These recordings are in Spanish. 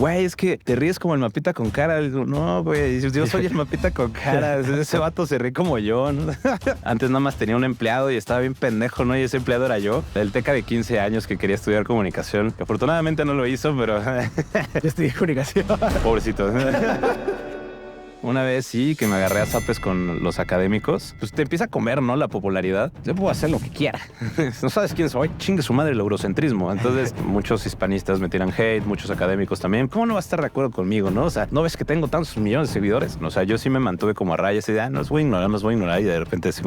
güey, es que te ríes como el mapita con cara. Digo, no, güey, yo soy el mapita con cara. Ese vato se ríe como yo, ¿no? Antes nada más tenía un empleado y estaba bien pendejo, ¿no? Y ese empleado era yo, el teca de 15 años que quería estudiar comunicación, que afortunadamente no lo hizo, pero... Yo estudié comunicación. Pobrecito. Una vez sí, que me agarré a zapes con los académicos, pues te empieza a comer, ¿no? La popularidad. Yo puedo hacer lo que quiera. No sabes quién soy. Chingue su madre el eurocentrismo. Entonces, muchos hispanistas me tiran hate, muchos académicos también. ¿Cómo no va a estar de acuerdo conmigo, no? O sea, ¿no ves que tengo tantos millones de seguidores? O sea, yo sí me mantuve como a raya, así de, no los voy a ignorar. Y de repente sí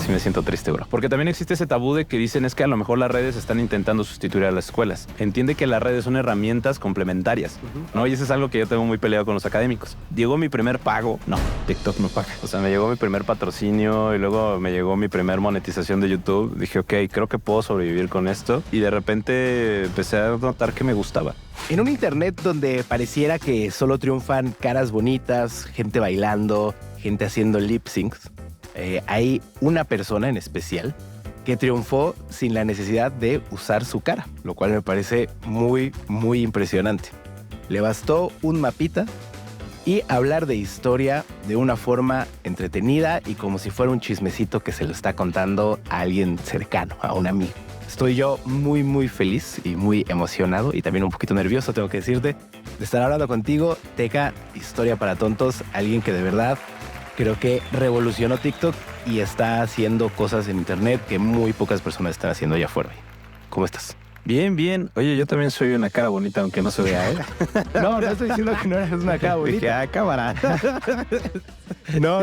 me siento triste, bro. Porque también existe ese tabú de que dicen es que a lo mejor las redes están intentando sustituir a las escuelas. Entiende que las redes son herramientas complementarias, ¿no? Y eso es algo que yo tengo muy peleado con los académicos. Llegó mi primer pago. No, TikTok no paga. O sea, me llegó mi primer patrocinio y luego me llegó mi primer monetización de YouTube. Dije, ok, creo que puedo sobrevivir con esto. Y de repente empecé a notar que me gustaba. En un internet donde pareciera que solo triunfan caras bonitas, gente bailando, gente haciendo lip syncs, hay una persona en especial que triunfó sin la necesidad de usar su cara, lo cual me parece muy, muy impresionante. Le bastó un mapita y hablar de historia de una forma entretenida y como si fuera un chismecito que se lo está contando a alguien cercano, a un amigo. Estoy yo muy, muy feliz y muy emocionado y también un poquito nervioso, tengo que decirte, de estar hablando contigo. Teca, Historia para Tontos, alguien que de verdad creo que revolucionó TikTok y está haciendo cosas en internet que muy pocas personas están haciendo allá afuera. ¿Cómo estás? Bien, bien. Oye, yo también soy una cara bonita, aunque no se vea, ¿eh? No estoy diciendo que no eres una cara bonita. Dije, cámara. No.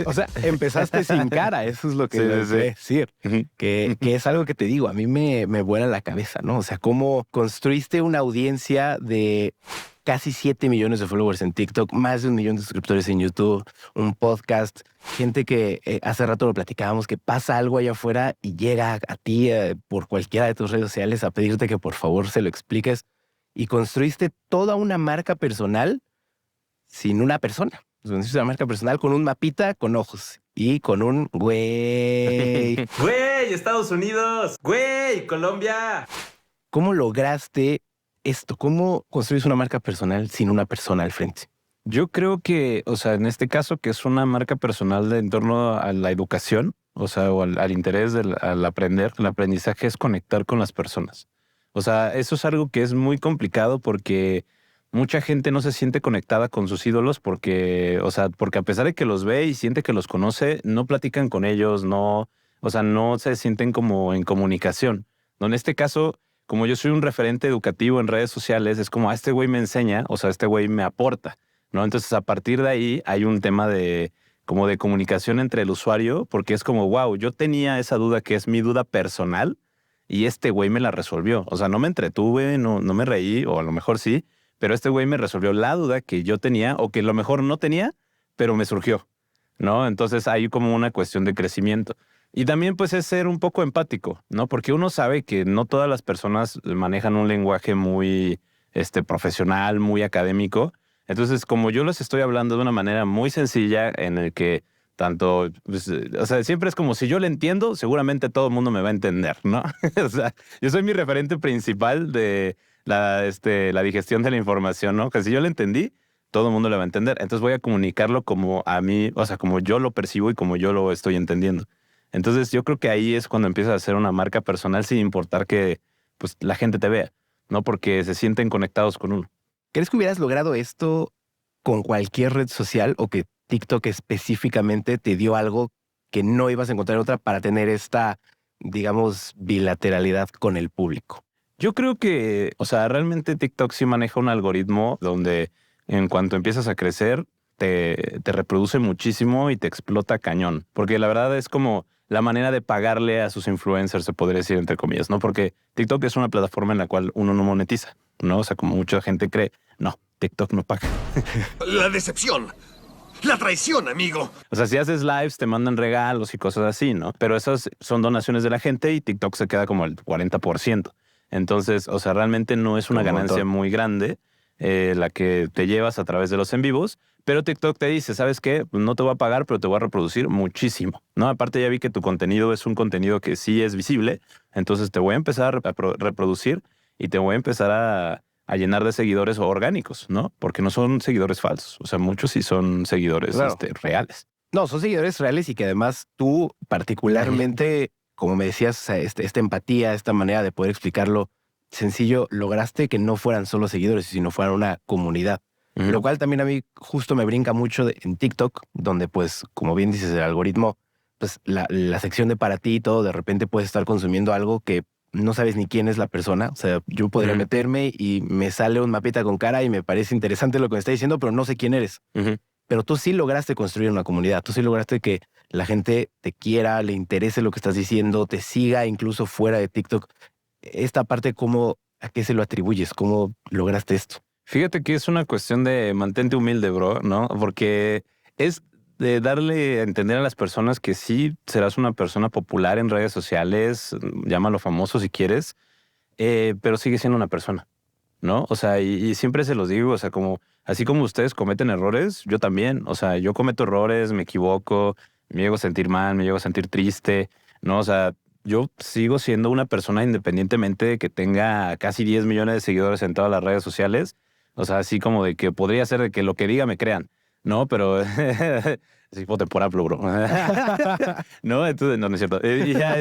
O sea, empezaste sin cara, eso es lo que debes decir. Que es algo que te digo, a mí me vuela la cabeza, ¿no? O sea, cómo construiste una audiencia de casi 7 millones de followers en TikTok, más de 1 millón de suscriptores en YouTube, un podcast, gente que hace rato lo platicábamos, que pasa algo allá afuera y llega a ti por cualquiera de tus redes sociales a pedirte que por favor se lo expliques y construiste toda una marca personal sin una persona. Construiste una marca personal con un mapita con ojos y con un güey. ¡Güey, Estados Unidos! ¡Güey, Colombia! ¿Cómo lograste esto? ¿Cómo construís una marca personal sin una persona al frente? Yo creo que, o sea, en este caso, que es una marca personal de en torno a la educación, o sea, o al interés al aprender, el aprendizaje es conectar con las personas. O sea, eso es algo que es muy complicado porque mucha gente no se siente conectada con sus ídolos porque, o sea, porque a pesar de que los ve y siente que los conoce, no platican con ellos, no, o sea, no se sienten como en comunicación. No, en este caso, como yo soy un referente educativo en redes sociales, es como, este güey me enseña, o sea, este güey me aporta, ¿no? Entonces, a partir de ahí hay un tema de como de comunicación entre el usuario, porque es como, wow, yo tenía esa duda que es mi duda personal y este güey me la resolvió. O sea, no me entretuve, no me reí, o a lo mejor sí, pero este güey me resolvió la duda que yo tenía o que a lo mejor no tenía, pero me surgió, ¿no? Entonces hay como una cuestión de crecimiento. Y también pues es ser un poco empático, ¿no? Porque uno sabe que no todas las personas manejan un lenguaje muy profesional, muy académico. Entonces, como yo les estoy hablando de una manera muy sencilla en el que tanto, pues, o sea, siempre es como si yo le entiendo, seguramente todo el mundo me va a entender, ¿no? O sea, yo soy mi referente principal de la digestión de la información, ¿no? Que si yo le entendí, todo el mundo le va a entender. Entonces voy a comunicarlo como a mí, o sea, como yo lo percibo y como yo lo estoy entendiendo. Entonces yo creo que ahí es cuando empiezas a hacer una marca personal sin importar que pues, la gente te vea, ¿no? Porque se sienten conectados con uno. ¿Crees que hubieras logrado esto con cualquier red social o que TikTok específicamente te dio algo que no ibas a encontrar en otra para tener esta, digamos, bilateralidad con el público? Yo creo que, o sea, realmente TikTok sí maneja un algoritmo donde en cuanto empiezas a crecer, te reproduce muchísimo y te explota cañón. Porque la verdad es como la manera de pagarle a sus influencers, se podría decir entre comillas, ¿no? Porque TikTok es una plataforma en la cual uno no monetiza, ¿no? O sea, como mucha gente cree, no, TikTok no paga. La decepción. La traición, amigo. O sea, si haces lives, te mandan regalos y cosas así, ¿no? Pero esas son donaciones de la gente y TikTok se queda como el 40%. Entonces, o sea, realmente no es una ganancia muy grande la que te llevas a través de los en vivos, pero TikTok te dice, ¿sabes qué? No te voy a pagar, pero te voy a reproducir muchísimo, ¿no? Aparte ya vi que tu contenido es un contenido que sí es visible, entonces te voy a empezar a reproducir y te voy a empezar a a llenar de seguidores orgánicos, ¿no? Porque no son seguidores falsos. O sea, muchos sí son seguidores Claro. reales. No, son seguidores reales y que además tú particularmente, como me decías, o sea, esta empatía, esta manera de poder explicarlo sencillo, lograste que no fueran solo seguidores, sino fueran una comunidad. Ujú. Lo cual también a mí justo me brinca mucho en TikTok, donde pues, como bien dices, el algoritmo, pues la sección de para ti y todo, de repente puedes estar consumiendo algo que no sabes ni quién es la persona. O sea, yo podría Ujú. meterme y me sale un mapita con cara y me parece interesante lo que me está diciendo, pero no sé quién eres. Ujú. Pero tú sí lograste construir una comunidad, tú sí lograste que la gente te quiera, le interese lo que estás diciendo, te siga incluso fuera de TikTok. Esta parte, ¿cómo, a qué se lo atribuyes? ¿Cómo lograste esto? Fíjate que es una cuestión de mantente humilde, bro, ¿no? Porque es de darle a entender a las personas que sí serás una persona popular en redes sociales, llámalo famoso si quieres, pero sigue siendo una persona, ¿no? O sea, y siempre se los digo, o sea, como así como ustedes cometen errores, yo también, o sea, yo cometo errores, me equivoco, me llego a sentir mal, me llego a sentir triste, ¿no? O sea, yo sigo siendo una persona independientemente de que tenga casi 10 millones de seguidores en todas las redes sociales, o sea, así como de que podría ser de que lo que diga me crean, ¿no? Pero sí, voten por AMLO, bro. No, entonces, no es cierto. Y ya,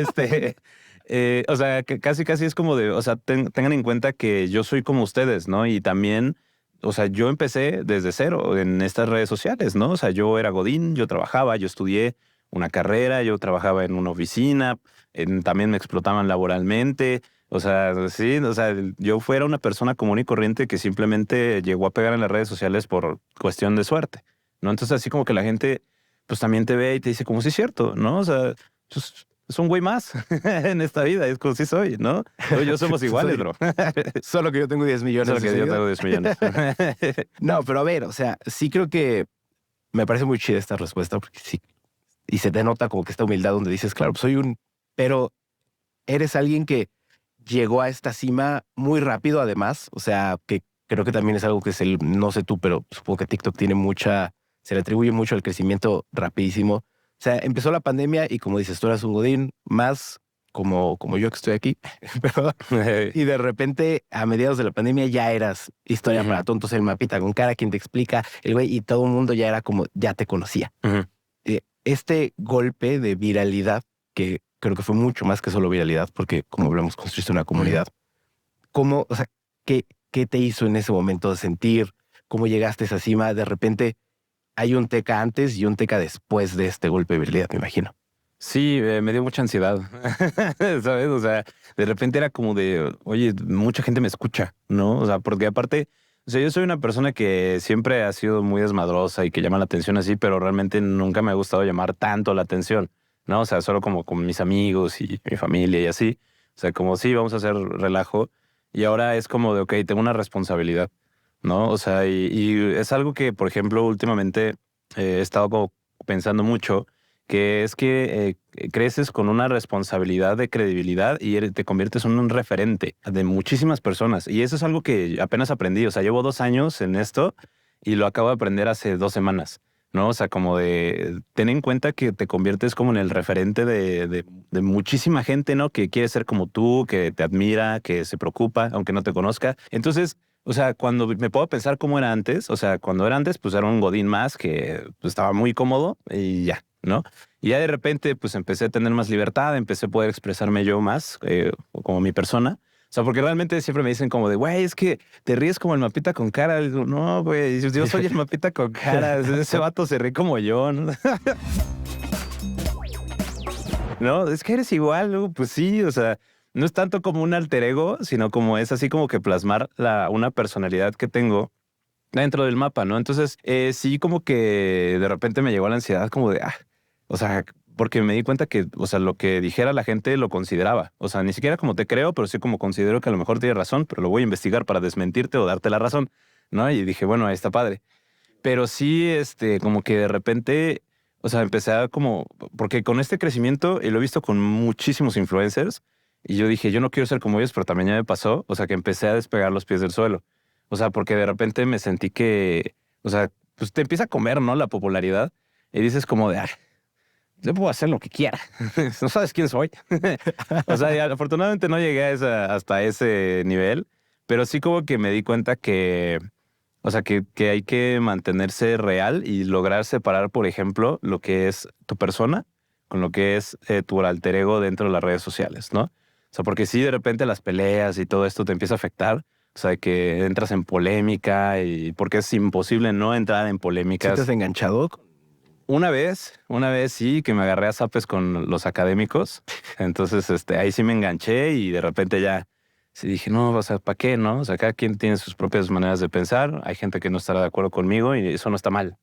o sea, que casi es como de, o sea, tengan en cuenta que yo soy como ustedes, ¿no? Y también, o sea, yo empecé desde cero en estas redes sociales, ¿no? O sea, yo era godín, yo trabajaba, yo estudié una carrera, yo trabajaba en una oficina, también me explotaban laboralmente. O sea, sí, o sea, yo fuera una persona común y corriente que simplemente llegó a pegar en las redes sociales por cuestión de suerte, ¿no? Entonces, así como que la gente, pues también te ve y te dice, como sí es cierto, ¿no? O sea, pues, es un güey más en esta vida, es como sí soy, ¿no? Tú y yo somos iguales, bro. Solo que yo tengo 10 millones Solo de que yo tengo seguidores. 10 millones. No, pero a ver, o sea, sí creo que me parece muy chida esta respuesta, porque sí, y se te nota como que esta humildad donde dices, claro, pues soy un, pero eres alguien que llegó a esta cima muy rápido además, o sea, que creo que también es algo que es el, no sé tú, pero supongo que TikTok tiene mucha, se le atribuye mucho al crecimiento rapidísimo. O sea, empezó la pandemia y como dices, tú eras un godín más como yo que estoy aquí, pero y de repente, a mediados de la pandemia, ya eras historia Ujú. para tontos, el mapita con cara, quien te explica, el güey, y todo el mundo ya era como, ya te conocía. Ujú. Este golpe de viralidad, que creo que fue mucho más que solo viralidad, porque como hablamos, construiste una comunidad. ¿Cómo, o sea, qué te hizo en ese momento de sentir? ¿Cómo llegaste a esa cima? De repente hay un teca antes y un teca después de este golpe de viralidad, me imagino. Sí, me dio mucha ansiedad, ¿sabes? O sea, de repente era como de, oye, mucha gente me escucha, ¿no? O sea, porque aparte, o sea, yo soy una persona que siempre ha sido muy desmadrosa y que llama la atención así, pero realmente nunca me ha gustado llamar tanto la atención, ¿no? O sea, solo como con mis amigos y mi familia y así. O sea, como sí, vamos a hacer relajo. Y ahora es como de, ok, tengo una responsabilidad, ¿no? O sea, y es algo que, por ejemplo, últimamente he estado como pensando mucho que es que creces con una responsabilidad de credibilidad y te conviertes en un referente de muchísimas personas. Y eso es algo que apenas aprendí. O sea, llevo 2 años en esto y lo acabo de aprender hace 2 semanas, ¿no? O sea, como de ten en cuenta que te conviertes como en el referente de muchísima gente, ¿no? Que quiere ser como tú, que te admira, que se preocupa, aunque no te conozca. Entonces, o sea, cuando me puedo pensar cómo era antes, o sea, cuando era antes, pues era un godín más que pues, estaba muy cómodo y ya, ¿no? Y ya de repente, pues empecé a tener más libertad, empecé a poder expresarme yo más como mi persona. O sea, porque realmente siempre me dicen como de, güey, es que te ríes como el mapita con cara. Digo, no, güey, yo soy el mapita con cara. Ese vato se ríe como yo, ¿no? No, es que eres igual, ¿no? Pues sí, o sea, no es tanto como un alter ego, sino como es así como que plasmar una personalidad que tengo dentro del mapa, ¿no? Entonces, sí, como que de repente me llegó la ansiedad como de, o sea, porque me di cuenta que, o sea, lo que dijera la gente lo consideraba. O sea, ni siquiera como te creo, pero sí como considero que a lo mejor tienes razón, pero lo voy a investigar para desmentirte o darte la razón, ¿no? Y dije, bueno, ahí está padre. Pero sí, como que de repente, o sea, empecé a como, porque con este crecimiento, y lo he visto con muchísimos influencers, y yo dije, yo no quiero ser como ellos, pero también ya me pasó, o sea, que empecé a despegar los pies del suelo. O sea, porque de repente me sentí que, o sea, pues te empieza a comer, ¿no? La popularidad, y dices como de, yo puedo hacer lo que quiera, no sabes quién soy. O sea, y afortunadamente no llegué hasta ese nivel, Pero sí como que me di cuenta que, o sea, que hay que mantenerse real y lograr separar, por ejemplo, lo que es tu persona con lo que es tu alter ego dentro de las redes sociales, ¿no? O sea, porque si de repente las peleas y todo esto te empieza a afectar, o sea, que entras en polémica y porque es imposible no entrar en ¿Sí polémicas. te has enganchado? Una vez sí, que me agarré a zapes con los académicos. Entonces, ahí sí me enganché y de repente ya sí dije, no, o sea, ¿para qué, no? O sea, cada quien tiene sus propias maneras de pensar. Hay gente que no estará de acuerdo conmigo y eso no está mal,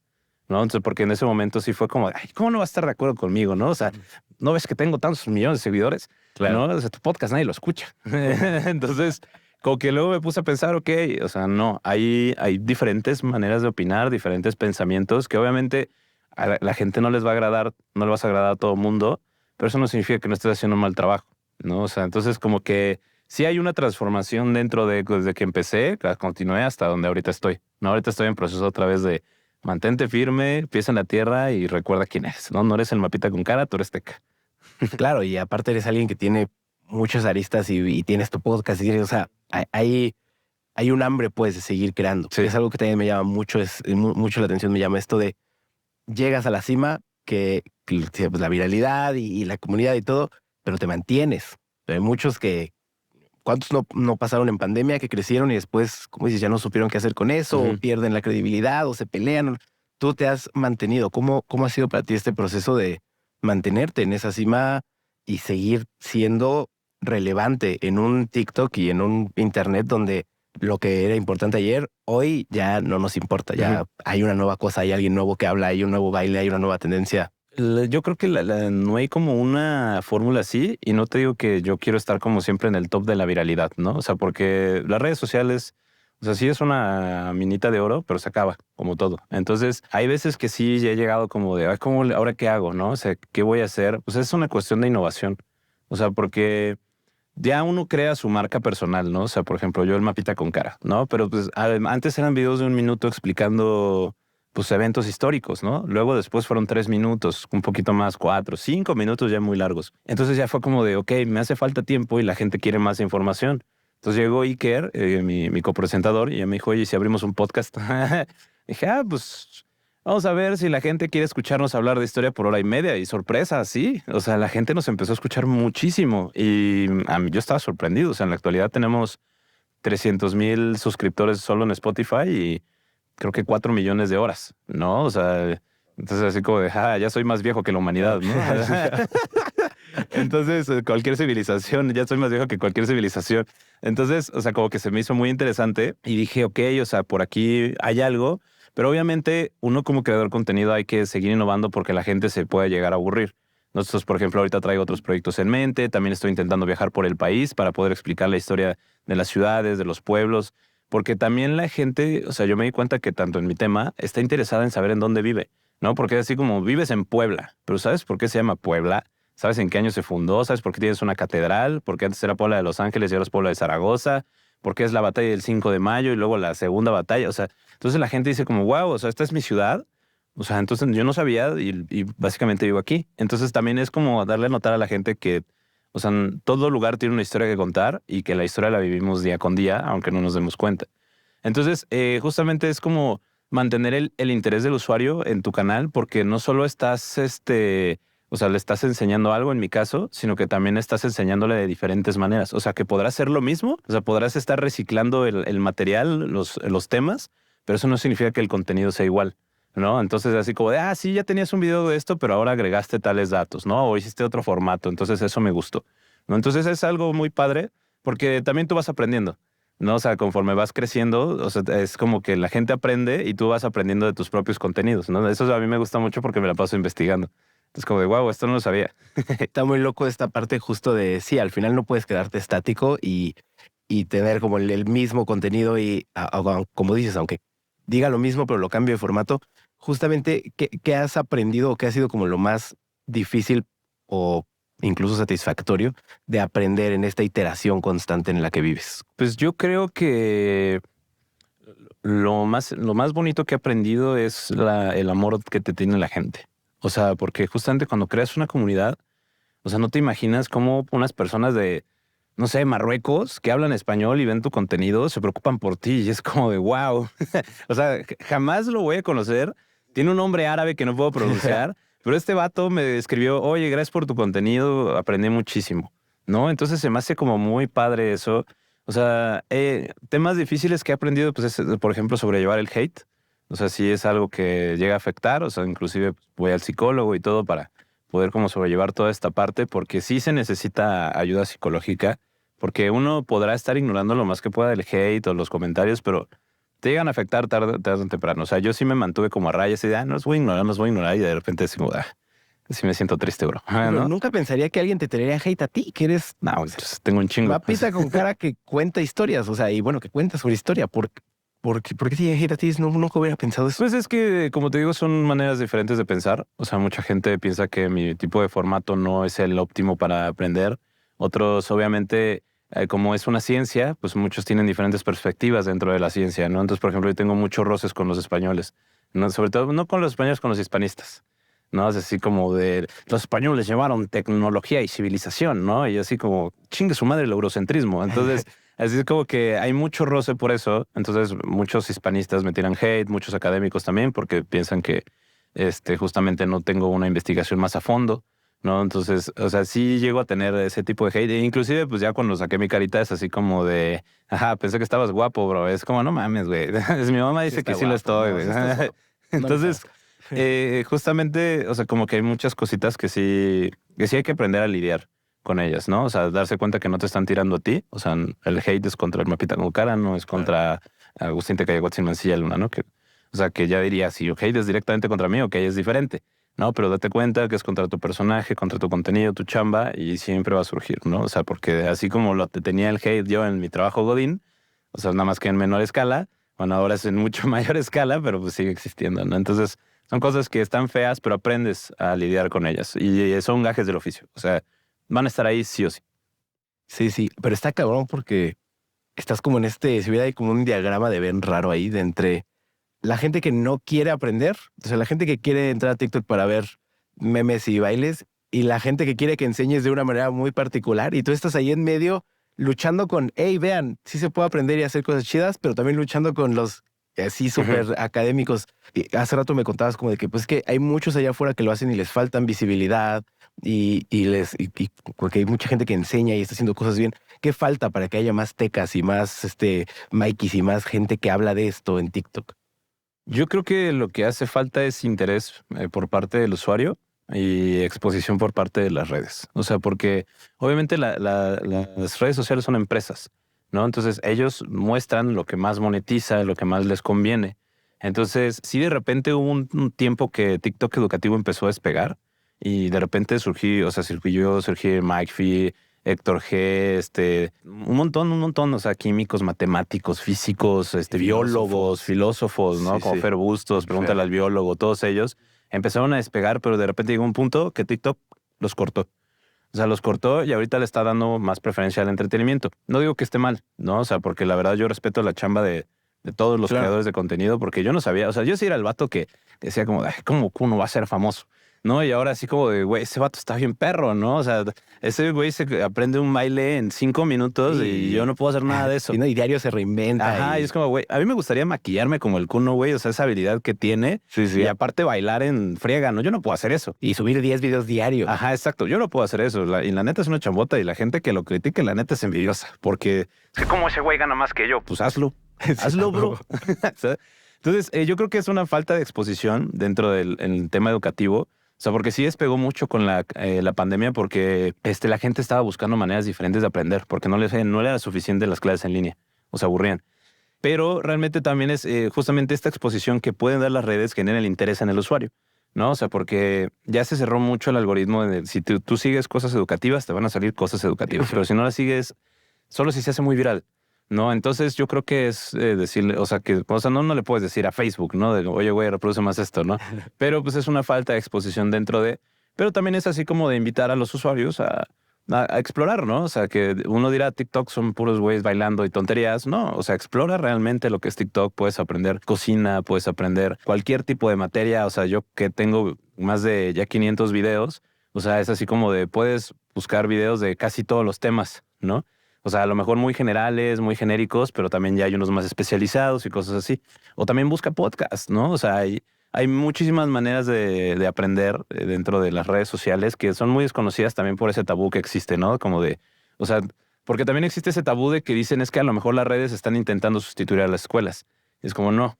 ¿no? Entonces, porque en ese momento sí fue como, ay, ¿cómo no va a estar de acuerdo conmigo, no? O sea, ¿no ves que tengo tantos millones de seguidores? Claro. No, o sea, tu podcast nadie lo escucha. Entonces, como que luego me puse a pensar, ok, o sea, no, hay diferentes maneras de opinar, diferentes pensamientos que obviamente a la gente no les va a agradar, no le vas a agradar a todo el mundo, pero eso no significa que no estés haciendo un mal trabajo, ¿no? O sea, entonces como que sí hay una transformación dentro de desde que empecé, continué hasta donde ahorita estoy. No, ahorita estoy en proceso otra vez de mantente firme, pies en la tierra y recuerda quién eres, ¿no? No eres el mapita con cara, tú eres Teca. Claro, y aparte eres alguien que tiene muchas aristas y tienes tu podcast. O sea, hay un hambre, pues, de seguir creando. Sí. Es algo que también me llama mucho, mucho la atención, me llama esto de llegas a la cima, que pues, la viralidad y la comunidad y todo, pero te mantienes. Hay muchos que, ¿cuántos no pasaron en pandemia, que crecieron y después, como dices, ya no supieron qué hacer con eso, o pierden la credibilidad, o se pelean? Tú te has mantenido. ¿Cómo ha sido para ti este proceso de mantenerte en esa cima y seguir siendo relevante en un TikTok y en un internet donde lo que era importante ayer, hoy ya no nos importa? Ya hay una nueva cosa, hay alguien nuevo que habla, hay un nuevo baile, hay una nueva tendencia. Yo creo que no hay como una fórmula así y no te digo que yo quiero estar como siempre en el top de la viralidad, ¿no? O sea, porque las redes sociales, o sea, sí es una minita de oro, pero se acaba, como todo. Entonces, hay veces que sí ya he llegado como de, ay, ¿cómo, ahora qué hago, no? O sea, ¿qué voy a hacer? Pues es una cuestión de innovación. O sea, porque ya uno crea su marca personal, ¿no? O sea, por ejemplo, yo el mapita con cara, ¿no? Pero pues antes eran videos de 1 minuto explicando pues eventos históricos, ¿no? Luego después fueron 3 minutos, un poquito más, 4, 5 minutos ya muy largos. Entonces ya fue como de, ok, me hace falta tiempo y la gente quiere más información. Entonces llegó Iker, mi copresentador, y ya me dijo, oye, ¿y si abrimos un podcast? Dije, pues vamos a ver si la gente quiere escucharnos hablar de historia por 1 hora y media. Y sorpresa, sí. O sea, la gente nos empezó a escuchar muchísimo y a mí yo estaba sorprendido. O sea, en la actualidad tenemos 300,000 suscriptores solo en Spotify y creo que 4 millones de horas, ¿no? O sea, entonces así como de, ya soy más viejo que la humanidad, ¿no? Entonces, cualquier civilización, ya soy más viejo que cualquier civilización. Entonces, o sea, como que se me hizo muy interesante y dije, ok, o sea, por aquí hay algo, pero obviamente uno como creador de contenido hay que seguir innovando porque la gente se puede llegar a aburrir. Nosotros, por ejemplo, ahorita traigo otros proyectos en mente, también estoy intentando viajar por el país para poder explicar la historia de las ciudades, de los pueblos, porque también la gente, o sea, yo me di cuenta que tanto en mi tema está interesada en saber en dónde vive, ¿no? Porque es así como vives en Puebla, pero ¿sabes por qué se llama Puebla? ¿Sabes en qué año se fundó? ¿Sabes por qué tienes una catedral? ¿Por qué antes era Puebla de Los Ángeles y ahora es Puebla de Zaragoza? ¿Por qué es la batalla del 5 de mayo y luego la segunda batalla? O sea, entonces la gente dice como, wow, o sea, esta es mi ciudad. O sea, entonces yo no sabía y básicamente vivo aquí. Entonces también es como darle a notar a la gente que, o sea, todo lugar tiene una historia que contar y que la historia la vivimos día con día, aunque no nos demos cuenta. Entonces, justamente es como mantener el interés del usuario en tu canal, porque no solo estás, o sea, le estás enseñando algo en mi caso, sino que también estás enseñándole de diferentes maneras. O sea, que podrás hacer lo mismo, o sea, podrás estar reciclando el material, los temas, pero eso no significa que el contenido sea igual, ¿no? Entonces, así como de, sí, ya tenías un video de esto, pero ahora agregaste tales datos, ¿no? O hiciste otro formato, entonces eso me gustó, ¿no? Entonces es algo muy padre, porque también tú vas aprendiendo. No, o sea, conforme vas creciendo, o sea, es como que la gente aprende y tú vas aprendiendo de tus propios contenidos, ¿no? Eso a mí me gusta mucho porque me la paso investigando. Es como de, wow, esto no lo sabía. Está muy loco esta parte justo de, sí, al final no puedes quedarte estático y tener como el mismo contenido y, como dices, aunque diga lo mismo, pero lo cambio de formato. Justamente, ¿qué has aprendido o qué ha sido como lo más difícil o incluso satisfactorio de aprender en esta iteración constante en la que vives? Pues yo creo que lo más bonito que he aprendido es el amor que te tiene la gente. O sea, porque justamente cuando creas una comunidad, o sea, no te imaginas cómo unas personas de no sé, Marruecos, que hablan español y ven tu contenido, se preocupan por ti y es como de wow. O sea, jamás lo voy a conocer. Tiene un nombre árabe que no puedo pronunciar, pero este vato me escribió, oye, gracias por tu contenido, aprendí muchísimo, ¿no? Entonces se me hace como muy padre eso. O sea, temas difíciles que he aprendido, pues es, por ejemplo, sobrellevar el hate. O sea, sí es algo que llega a afectar, o sea, inclusive pues, voy al psicólogo y todo para poder como sobrellevar toda esta parte, porque sí se necesita ayuda psicológica, porque uno podrá estar ignorando lo más que pueda el hate o los comentarios, pero te llegan a afectar tarde o temprano. O sea, yo sí me mantuve como a raya, así de, no los voy a ignorar, no los voy a ignorar, y de repente así, como, sí me siento triste, bro. Pero ¿No? nunca pensaría que alguien te tiraría hate a ti, que eres No, pues, tengo un chingo. papita con cara que cuenta historias, o sea, y bueno, que cuenta sobre historia. ¿Por qué tiene hate a ti? No, nunca hubiera pensado eso. Pues es que, como te digo, son maneras diferentes de pensar. O sea, mucha gente piensa que mi tipo de formato no es el óptimo para aprender. Otros, obviamente, como es una ciencia, pues muchos tienen diferentes perspectivas dentro de la ciencia, ¿no? Entonces, por ejemplo, yo tengo muchos roces con los españoles, ¿no? Sobre todo, no con los españoles, con los hispanistas, ¿no? Es así como de, los españoles llevaron tecnología y civilización, ¿no? Y así como, chingue su madre el eurocentrismo. Entonces... Así es como que hay mucho roce por eso. Entonces, muchos hispanistas me tiran hate, muchos académicos también, porque piensan que justamente no tengo una investigación más a fondo, ¿no? Entonces, o sea, sí llego a tener ese tipo de hate. E inclusive, pues ya cuando saqué mi carita es así como de, ajá, pensé que estabas guapo, bro. Es como, no mames, güey. Mi mamá dice que sí lo estoy, güey. Entonces, justamente, o sea, como que hay muchas cositas que sí hay que aprender a lidiar con ellas, ¿no? O sea, darse cuenta que no te están tirando a ti. O sea, el hate es contra el Mapita con cara, no es contra Agustín Tecayaguatsin Mancilla Luna, ¿no? O sea, que ya diría, si el hate es directamente contra mí, ok, es diferente, ¿no? Pero date cuenta que es contra tu personaje, contra tu contenido, tu chamba, y siempre va a surgir, ¿no? O sea, porque así como lo tenía el hate yo en mi trabajo Godín, o sea, nada más que en menor escala, bueno, ahora es en mucho mayor escala, pero pues sigue existiendo, ¿no? Entonces, son cosas que están feas, pero aprendes a lidiar con ellas. Y son gajes del oficio. O sea, van a estar ahí sí o sí. Sí, sí, pero está cabrón porque estás como en si hubiera ahí como un diagrama de Venn raro ahí de entre la gente que no quiere aprender, o sea, la gente que quiere entrar a TikTok para ver memes y bailes, y la gente que quiere que enseñes de una manera muy particular, y tú estás ahí en medio luchando con, hey, vean, sí se puede aprender y hacer cosas chidas, pero también luchando con los así súper académicos. Y hace rato me contabas como de que, pues que hay muchos allá afuera que lo hacen y les faltan visibilidad y porque hay mucha gente que enseña y está haciendo cosas bien. ¿Qué falta para que haya más tecas y más Mikeys y más gente que habla de esto en TikTok? Yo creo que lo que hace falta es interés por parte del usuario y exposición por parte de las redes. O sea, porque obviamente las redes sociales son empresas, ¿no? Entonces ellos muestran lo que más monetiza, lo que más les conviene. Entonces, si de repente hubo un tiempo que TikTok educativo empezó a despegar y de repente surgió McAfee, Héctor G, un montón, o sea, químicos, matemáticos, físicos, biólogos, filósofos, ¿no? Sí, Como sí. Fer Bustos, pregúntale al biólogo, todos ellos empezaron a despegar, pero de repente llegó un punto que TikTok los cortó. O sea, los cortó y ahorita le está dando más preferencia al entretenimiento. No digo que esté mal, ¿no? O sea, porque la verdad yo respeto la chamba de todos los Claro. creadores de contenido, porque yo no sabía, o sea, yo sí era el vato que decía como, "Ay, ¿cómo uno va a ser famoso? ¿No? Y ahora así como de, güey, ese vato está bien perro, ¿no? O sea, ese güey se aprende un baile en 5 minutos y yo no puedo hacer nada de eso. Y, no, y diario se reinventa. Ajá, y es como, güey, a mí me gustaría maquillarme como el Kuno, güey, o sea, esa habilidad que tiene. Sí, sí. Y aparte bailar en friega, ¿no? Yo no puedo hacer eso. Y subir 10 videos diarios. Ajá, exacto, yo no puedo hacer eso. Y la neta es una chambota y la gente que lo critique, la neta es envidiosa. Porque es que como ese güey gana más que yo, pues hazlo. Hazlo, bro. Entonces, yo creo que es una falta de exposición dentro del tema educativo. O sea, porque sí despegó mucho con la pandemia porque la gente estaba buscando maneras diferentes de aprender porque no le era suficiente las clases en línea. O se aburrían. Pero realmente también es justamente esta exposición que pueden dar las redes que genera el interés en el usuario, ¿no? O sea, porque ya se cerró mucho el algoritmo de si tú sigues cosas educativas, te van a salir cosas educativas. Pero si no las sigues, solo si se hace muy viral, ¿no? Entonces yo creo que es decirle, o sea, no le puedes decir a Facebook, ¿no? De, oye, güey, reproduce más esto, ¿no? Pero pues es una falta de exposición dentro de... Pero también es así como de invitar a los usuarios a explorar, ¿no? O sea, que uno dirá TikTok son puros güeyes bailando y tonterías. No, o sea, explora realmente lo que es TikTok. Puedes aprender cocina, puedes aprender cualquier tipo de materia. O sea, yo que tengo más de ya 500 videos, o sea, es así como de puedes buscar videos de casi todos los temas, ¿no? O sea, a lo mejor muy generales, muy genéricos, pero también ya hay unos más especializados y cosas así. O también busca podcast, ¿no? O sea, hay muchísimas maneras de aprender dentro de las redes sociales que son muy desconocidas también por ese tabú que existe, ¿no? Como de, o sea, porque también existe ese tabú de que dicen es que a lo mejor las redes están intentando sustituir a las escuelas. Es como, no.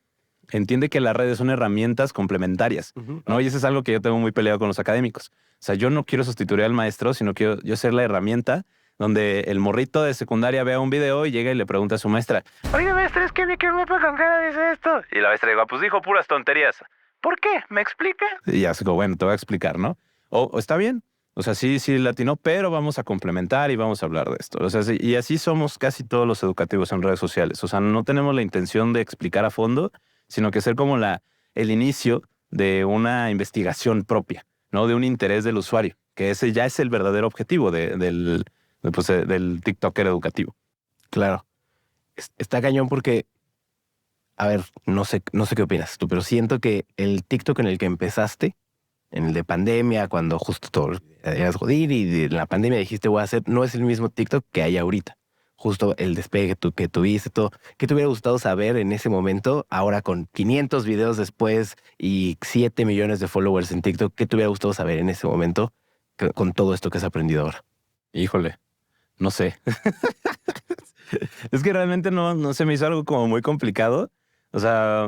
Entiende que las redes son herramientas complementarias, ¿no? Y eso es algo que yo tengo muy peleado con los académicos. O sea, yo no quiero sustituir al maestro, sino quiero yo ser la herramienta donde el morrito de secundaria vea un video y llega y le pregunta a su maestra, oye, maestra, es que vi que un mapa con cara dice esto. Y la maestra digo, pues dijo puras tonterías. ¿Por qué? ¿Me explica? Y ya digo, bueno, te voy a explicar, ¿no? O está bien. O sea, sí latinó, pero vamos a complementar y vamos a hablar de esto. O sea, y así somos casi todos los educativos en redes sociales. O sea, no tenemos la intención de explicar a fondo, sino que ser como el inicio de una investigación propia, ¿no? De un interés del usuario, que ese ya es el verdadero objetivo del TikToker educativo. Claro. Está cañón porque, a ver, no sé qué opinas tú, pero siento que el TikTok en el que empezaste, en el de pandemia, cuando justo todo eras godín y en la pandemia dijiste voy a hacer, no es el mismo TikTok que hay ahorita. Justo el despegue que tuviste, todo. ¿Qué te hubiera gustado saber en ese momento, ahora con 500 videos después y 7 millones de followers en TikTok? ¿Qué te hubiera gustado saber en ese momento con todo esto que has aprendido ahora? Híjole, no sé. Es que realmente no se me hizo algo como muy complicado. O sea,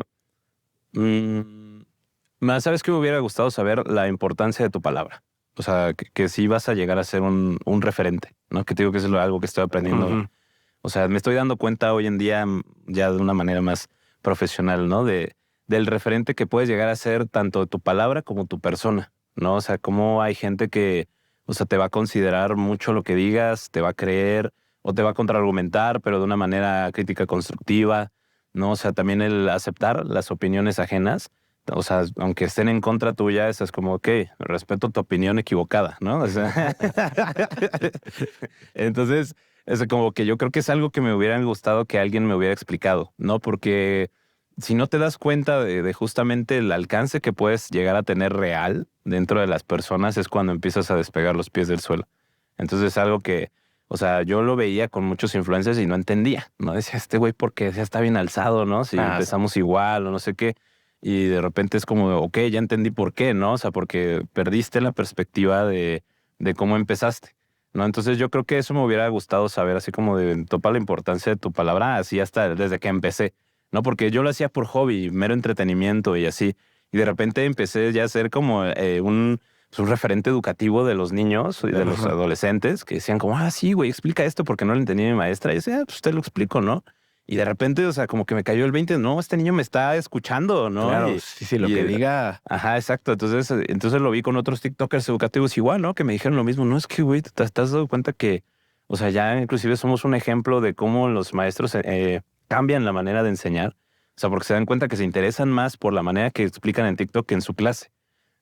¿sabes qué me hubiera gustado saber? La importancia de tu palabra. O sea, que si vas a llegar a ser un referente, ¿no? Que te digo que es algo que estoy aprendiendo. O sea, me estoy dando cuenta hoy en día ya de una manera más profesional, ¿no? Del referente que puedes llegar a ser tanto tu palabra como tu persona, ¿no? O sea, cómo hay gente que, o sea, te va a considerar mucho lo que digas, te va a creer o te va a contraargumentar, pero de una manera crítica constructiva, ¿no? O sea, también el aceptar las opiniones ajenas. O sea, aunque estén en contra tuya, eso es como, ok, respeto tu opinión equivocada, ¿no? O sea, entonces, es como que yo creo que es algo que me hubiera gustado que alguien me hubiera explicado, ¿no? Porque si no te das cuenta de justamente el alcance que puedes llegar a tener real dentro de las personas, es cuando empiezas a despegar los pies del suelo. Entonces es algo que, o sea, yo lo veía con muchos influencers y no entendía, ¿no? Decía, este güey, porque ya está bien alzado, ¿no? Si empezamos igual o no sé qué. Y de repente es como, ok, ya entendí por qué, ¿no? O sea, porque perdiste la perspectiva de cómo empezaste, ¿no? Entonces yo creo que eso me hubiera gustado saber, así como de topa la importancia de tu palabra, así hasta desde que empecé, ¿no? Porque yo lo hacía por hobby, mero entretenimiento y así. Y de repente empecé ya a ser como un referente educativo de los niños y de los adolescentes que decían como, sí, güey, explica esto porque no lo entendí mi maestra. Y yo decía, pues te lo explico, ¿no? Y de repente, o sea, como que me cayó el 20, no, este niño me está escuchando, ¿no? Claro, sí, lo que diga. Ajá, exacto. Entonces lo vi con otros TikTokers educativos igual, ¿no? Que me dijeron lo mismo. No, es que, güey, te has dado cuenta que, o sea, ya inclusive somos un ejemplo de cómo los maestros cambian la manera de enseñar. O sea, porque se dan cuenta que se interesan más por la manera que explican en TikTok que en su clase,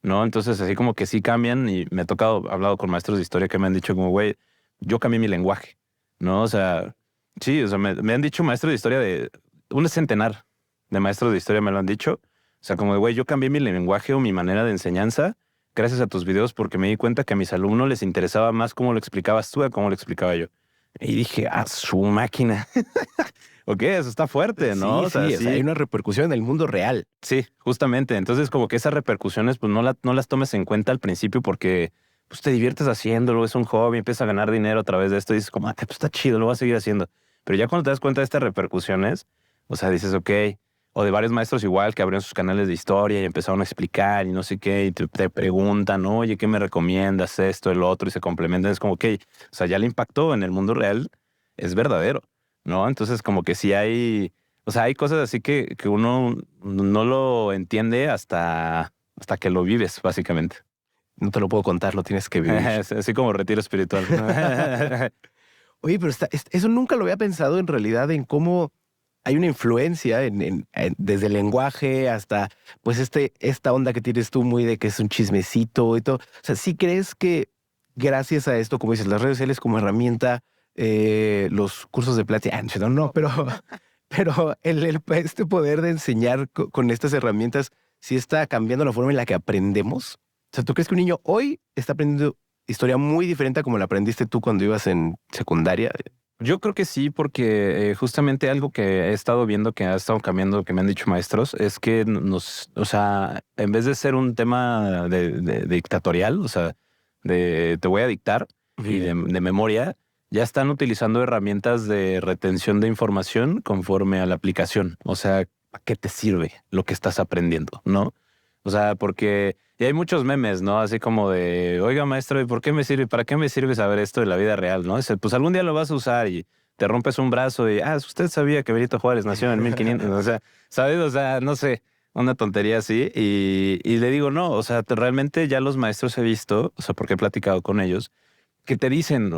¿no? Entonces, así como que sí cambian y me ha tocado, hablado con maestros de historia que me han dicho como, güey, yo cambié mi lenguaje, ¿no? O sea, sí, o sea, me han dicho maestros de historia de un centenar de maestros de historia me lo han dicho. O sea, como de, güey, yo cambié mi lenguaje o mi manera de enseñanza gracias a tus videos porque me di cuenta que a mis alumnos les interesaba más cómo lo explicabas tú a cómo lo explicaba yo. Y dije, su máquina. Ok, eso está fuerte, ¿no? Sí, o sea, hay una repercusión en el mundo real. Sí, justamente. Entonces, como que esas repercusiones, pues no las tomes en cuenta al principio porque pues te diviertes haciéndolo, es un hobby, empiezas a ganar dinero a través de esto y dices como, pues está chido, lo voy a seguir haciendo. Pero ya cuando te das cuenta de estas repercusiones, o sea, dices, ok, o de varios maestros igual que abrieron sus canales de historia y empezaron a explicar y no sé qué, y te preguntan, oye, ¿qué me recomiendas? Esto, el otro, y se complementan. Es como, ok, o sea, ya el impacto en el mundo real es verdadero, ¿no? Entonces, como que sí hay, o sea, hay cosas así que uno no lo entiende hasta que lo vives, básicamente. No te lo puedo contar, lo tienes que vivir. Así como retiro espiritual. Oye, pero eso nunca lo había pensado en realidad, en cómo hay una influencia desde el lenguaje hasta pues esta onda que tienes tú muy de que es un chismecito y todo. O sea, ¿sí crees que gracias a esto, como dices, las redes sociales como herramienta, los cursos de plática, no, pero este poder de enseñar con estas herramientas sí está cambiando la forma en la que aprendemos? O sea, ¿tú crees que un niño hoy está aprendiendo historia muy diferente a como la aprendiste tú cuando ibas en secundaria? Yo creo que sí, porque justamente algo que he estado viendo que ha estado cambiando, que me han dicho maestros, es que o sea, en vez de ser un tema de dictatorial, o sea, de te voy a dictar y de memoria, ya están utilizando herramientas de retención de información conforme a la aplicación. O sea, ¿a qué te sirve lo que estás aprendiendo? ¿No? O sea, porque y hay muchos memes, ¿no? Así como de, oiga, maestro, ¿y por qué me sirve? ¿Para qué me sirve saber esto de la vida real, no? Dice, pues algún día lo vas a usar y te rompes un brazo y, usted sabía que Benito Juárez nació en 1500. O sea, ¿sabes? O sea, no sé, una tontería así. Y le digo, no, o sea, realmente ya los maestros he visto, o sea, porque he platicado con ellos, que te dicen,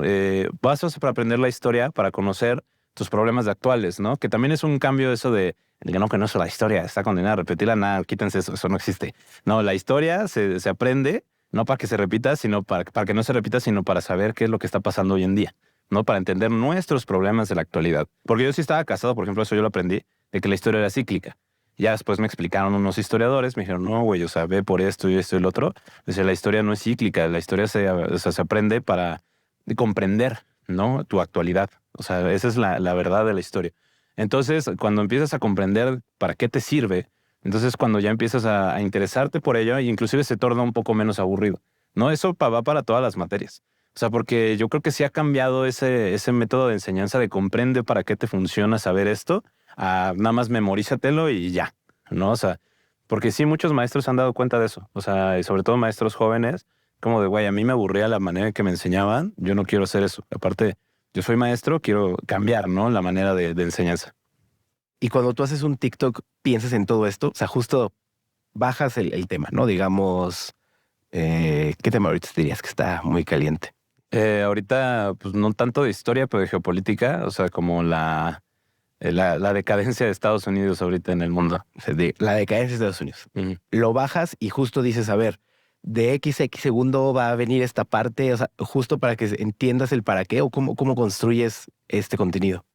vas a para aprender la historia, para conocer tus problemas actuales, ¿no? Que también es un cambio eso de el que no conoce la historia, está condenado a repetirla, nada, quítense eso, eso no existe. No, la historia se aprende no para que se repita, sino para que no se repita, sino para saber qué es lo que está pasando hoy en día, ¿no? Para entender nuestros problemas de la actualidad. Porque yo sí estaba casado, por ejemplo, eso yo lo aprendí, de que la historia era cíclica. Ya después me explicaron unos historiadores, me dijeron, no, güey, o sea, ve por esto y esto y lo otro. Dice, la historia no es cíclica, la historia o sea, se aprende para comprender, ¿no? Tu actualidad. O sea, esa es la verdad de la historia. Entonces, cuando empiezas a comprender para qué te sirve, entonces cuando ya empiezas a interesarte por ello, inclusive se torna un poco menos aburrido, ¿no? Eso va para todas las materias. O sea, porque yo creo que sí ha cambiado ese método de enseñanza de comprende para qué te funciona saber esto, a nada más memorízatelo y ya, ¿no? O sea, porque sí, muchos maestros han dado cuenta de eso. O sea, y sobre todo maestros jóvenes, como de, güey, a mí me aburría la manera en que me enseñaban, yo no quiero hacer eso. Aparte, yo soy maestro, quiero cambiar, ¿no? La manera de enseñanza. Y cuando tú haces un TikTok, piensas en todo esto, o sea, justo bajas el tema, ¿no? Digamos, ¿qué tema ahorita dirías que está muy caliente? Ahorita, pues no tanto de historia, pero de geopolítica, o sea, como la decadencia de Estados Unidos ahorita en el mundo. O sea, de la decadencia de Estados Unidos. Ujú. Lo bajas y justo dices, a ver, de X a X segundo va a venir esta parte, o sea, justo para que entiendas el para qué o cómo construyes este contenido.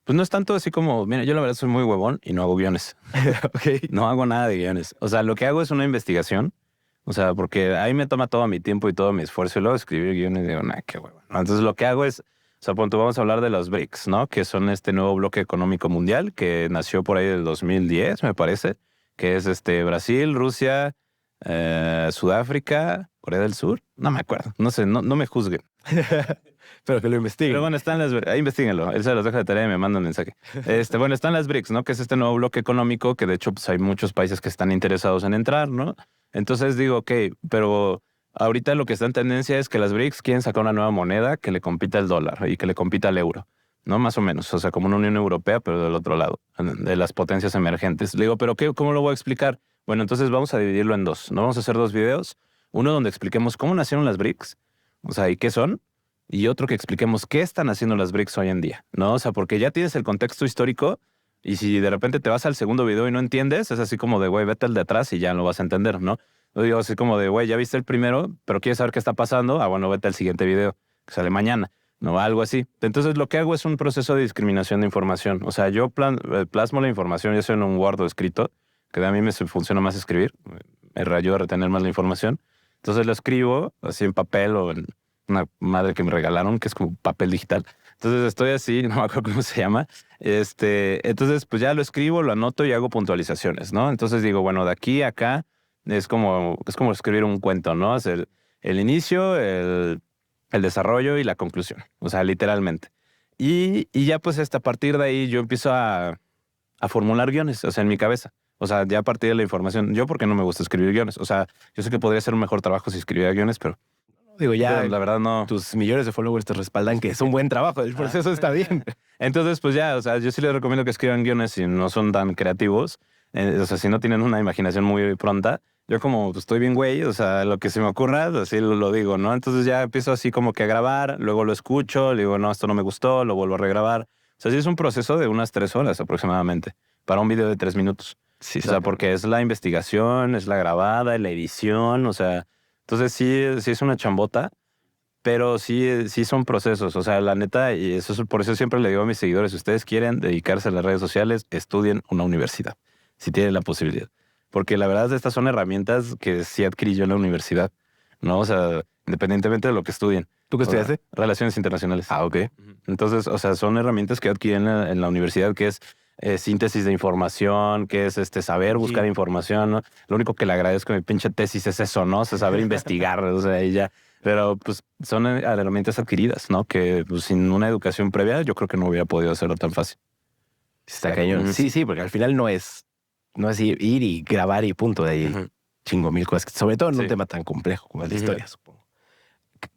Pues no es tanto así como, mira, yo la verdad soy muy huevón y no hago guiones. Ok. No hago nada de guiones. O sea, lo que hago es una investigación. O sea, porque ahí me toma todo mi tiempo y todo mi esfuerzo y luego escribir guiones y digo, nah, qué huevo. ¿No? Entonces lo que hago es, o sea, punto, vamos a hablar de los BRICS, ¿no? Que son este nuevo bloque económico mundial que nació por ahí del 2010, me parece, que es Brasil, Rusia, Sudáfrica, Corea del Sur. No me acuerdo, no sé, no me juzguen. Pero que lo investiguen. Pero bueno, están ahí investíguenlo, él se los deja de tarea y me manda un mensaje. Bueno, están las BRICS, ¿no? Que es este nuevo bloque económico que de hecho pues hay muchos países que están interesados en entrar, ¿no? Entonces digo, ok, pero ahorita lo que está en tendencia es que las BRICS quieren sacar una nueva moneda que le compita al dólar y que le compita al euro, ¿no? Más o menos, o sea, como una Unión Europea, pero del otro lado, de las potencias emergentes. Le digo, pero ¿cómo lo voy a explicar? Bueno, entonces vamos a dividirlo en dos, ¿no? Vamos a hacer dos videos, uno donde expliquemos cómo nacieron las BRICS, o sea, y qué son, y otro que expliquemos qué están haciendo las BRICS hoy en día, ¿no? O sea, porque ya tienes el contexto histórico y si de repente te vas al segundo video y no entiendes, es así como de, güey, vete al de atrás y ya lo vas a entender, ¿no? Yo digo así como de, güey, ya viste el primero, pero quieres saber qué está pasando, bueno, vete al siguiente video, que sale mañana, ¿no? Algo así. Entonces, lo que hago es un proceso de discriminación de información. O sea, yo plasmo la información, ya sea en un Word o escrito, que a mí me funciona más escribir, me ayuda a retener más la información. Entonces lo escribo así en papel o en una madre que me regalaron, que es como papel digital. Entonces estoy así, no me acuerdo cómo se llama. Entonces, pues ya lo escribo, lo anoto y hago puntualizaciones, ¿no? Entonces digo, bueno, de aquí a acá es como escribir un cuento, ¿no? Es el inicio, el desarrollo y la conclusión. O sea, literalmente. Y ya pues a partir de ahí yo empiezo a formular guiones, o sea, en mi cabeza. O sea, ya a partir de la información. Yo porque no me gusta escribir guiones. O sea, yo sé que podría ser un mejor trabajo si escribiera guiones, pero Digo, ya la verdad no. tus millones de followers te respaldan que es un buen trabajo. El proceso está bien. Entonces, pues ya, o sea, yo sí les recomiendo que escriban guiones si no son tan creativos. O sea, si no tienen una imaginación muy pronta. Yo como pues, estoy bien güey, o sea, lo que se me ocurra, así lo digo, ¿no? Entonces ya empiezo así como que a grabar, luego lo escucho, le digo, no, esto no me gustó, lo vuelvo a regrabar. O sea, sí es un proceso de unas 3 horas aproximadamente para un video de 3 minutos. Sí, O sea, porque es la investigación, es la grabada, la edición, o sea, entonces sí es una chambota, pero sí son procesos. O sea, la neta, y eso es, por eso siempre le digo a mis seguidores, si ustedes quieren dedicarse a las redes sociales, estudien una universidad, si tienen la posibilidad. Porque la verdad, estas son herramientas que sí adquirí yo en la universidad, ¿no? O sea, independientemente de lo que estudien. ¿Tú qué estudiaste? Relaciones internacionales. Ah, ok. Entonces, o sea, son herramientas que yo adquirí en la universidad, que es síntesis de información, que es saber buscar información, ¿no? Lo único que le agradezco a mi pinche tesis es eso, ¿no? O sea, saber investigar, o sea, y ya. Pero pues son herramientas adquiridas, ¿no? Que pues, sin una educación previa yo creo que no hubiera podido hacerlo tan fácil. Está cañón. Sí, porque al final no es ir y grabar y punto. De ahí chingo mil cosas. Sobre todo en un tema tan complejo como el de historia, supongo.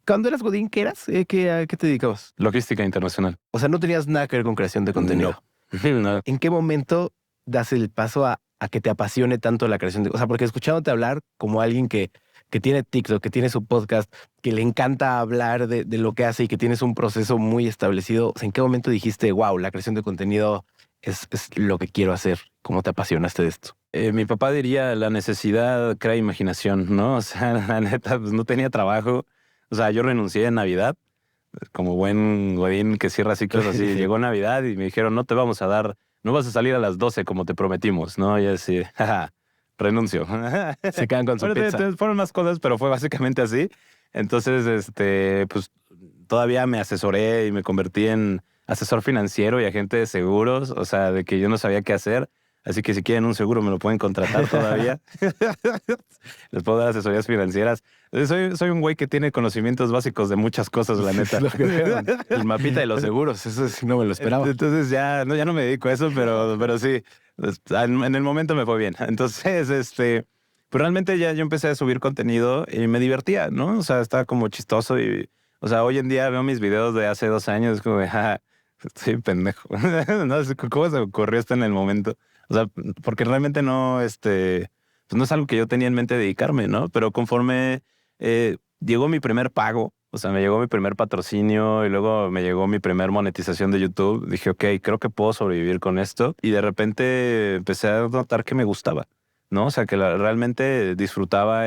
Cuando eras Godín, ¿qué eras? ¿A qué te dedicabas? Logística internacional. O sea, no tenías nada que ver con creación de contenido. No. ¿En qué momento das el paso a que te apasione tanto la creación de... O sea, porque escuchándote hablar como alguien que tiene TikTok, que tiene su podcast, que le encanta hablar de lo que hace y que tienes un proceso muy establecido, o sea, ¿en qué momento dijiste, wow, la creación de contenido es lo que quiero hacer? ¿Cómo te apasionaste de esto? Mi papá diría, la necesidad crea imaginación, ¿no? O sea, la neta, pues no tenía trabajo. O sea, yo renuncié en Navidad, como buen godín que cierra ciclos así. Sí. Llegó Navidad y me dijeron, no te vamos a dar, no vas a salir a las 12 como te prometimos, ¿no? Y así, jaja, renuncio. Se quedan con su pizza. Fueron más cosas, pero fue básicamente así. Entonces, pues todavía me asesoré y me convertí en asesor financiero y agente de seguros, o sea, de que yo no sabía qué hacer. Así que si quieren un seguro me lo pueden contratar todavía. Les puedo dar asesorías financieras. Soy un güey que tiene conocimientos básicos de muchas cosas, la neta. El mapita de los seguros, eso sí no me lo esperaba. Entonces ya no me dedico a eso, pero sí, en el momento me fue bien. Entonces, pues realmente ya yo empecé a subir contenido y me divertía, ¿no? O sea, estaba como chistoso y, o sea, hoy en día veo mis videos de hace 2 años, es como, estoy pendejo. No sé cómo se me ocurrió esto en el momento. O sea, porque realmente no, pues no es algo que yo tenía en mente dedicarme, ¿no? Pero conforme llegó mi primer pago, o sea, me llegó mi primer patrocinio y luego me llegó mi primer monetización de YouTube, dije, ok, creo que puedo sobrevivir con esto. Y de repente empecé a notar que me gustaba, ¿no? O sea, que realmente disfrutaba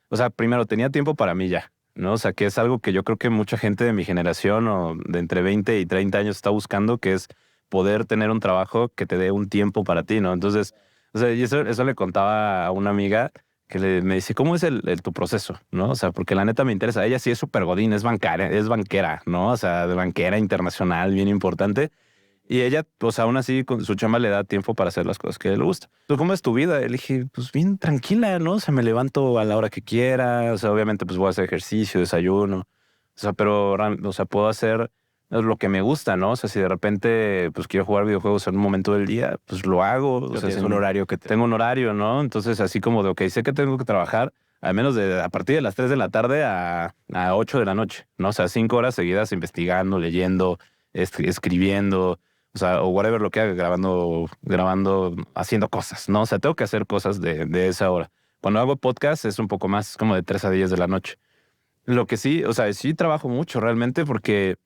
o sea, primero tenía tiempo para mí ya, ¿no? O sea, que es algo que yo creo que mucha gente de mi generación o de entre 20 y 30 años está buscando, que es poder tener un trabajo que te dé un tiempo para ti, ¿no? Entonces, o sea, y eso le contaba a una amiga que me dice, ¿cómo es tu proceso? ¿No? O sea, porque la neta me interesa. Ella sí es súper godín, es banquera, ¿no? O sea, de banquera internacional, bien importante. Y ella, pues aún así, con su chamba le da tiempo para hacer las cosas que le gusta. ¿Tú cómo es tu vida? Le dije, pues bien tranquila, ¿no? O sea, me levanto a la hora que quiera. O sea, obviamente, pues voy a hacer ejercicio, desayuno. O sea, pero, o sea, puedo hacer lo que me gusta, ¿no? O sea, si de repente, pues quiero jugar videojuegos en un momento del día, pues lo hago. O sea, es un horario que tengo un horario, ¿no? Entonces, así como de, ok, sé que tengo que trabajar al menos a partir de las 3 de la tarde a 8 de la noche, ¿no? O sea, 5 horas seguidas investigando, leyendo, escribiendo, o sea, o whatever lo que haga, grabando, haciendo cosas, ¿no? O sea, tengo que hacer cosas de esa hora. Cuando hago podcast es un poco más como de 3 a 10 de la noche. Lo que sí, o sea, sí trabajo mucho realmente porque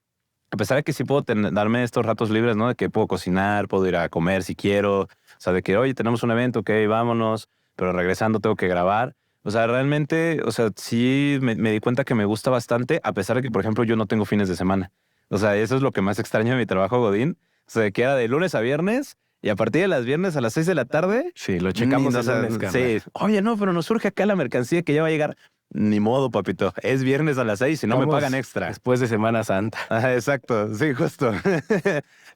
a pesar de que sí puedo darme estos ratos libres, ¿no? De que puedo cocinar, puedo ir a comer si quiero, o sea, de que, oye, tenemos un evento, ok, vámonos, pero regresando tengo que grabar. O sea, realmente, o sea, sí me di cuenta que me gusta bastante, a pesar de que, por ejemplo, yo no tengo fines de semana. O sea, eso es lo que más extraño de mi trabajo, Godín. O sea, que era de lunes a viernes y a partir de las viernes a las 6 de la tarde. Sí, lo checamos o el sea, lunes, carnal. sí. Oye, no, pero nos surge acá la mercancía que ya va a llegar. Ni modo, papito. Es viernes a las 6 y no me pagan extra. Después de Semana Santa. Ajá, exacto. Sí, justo.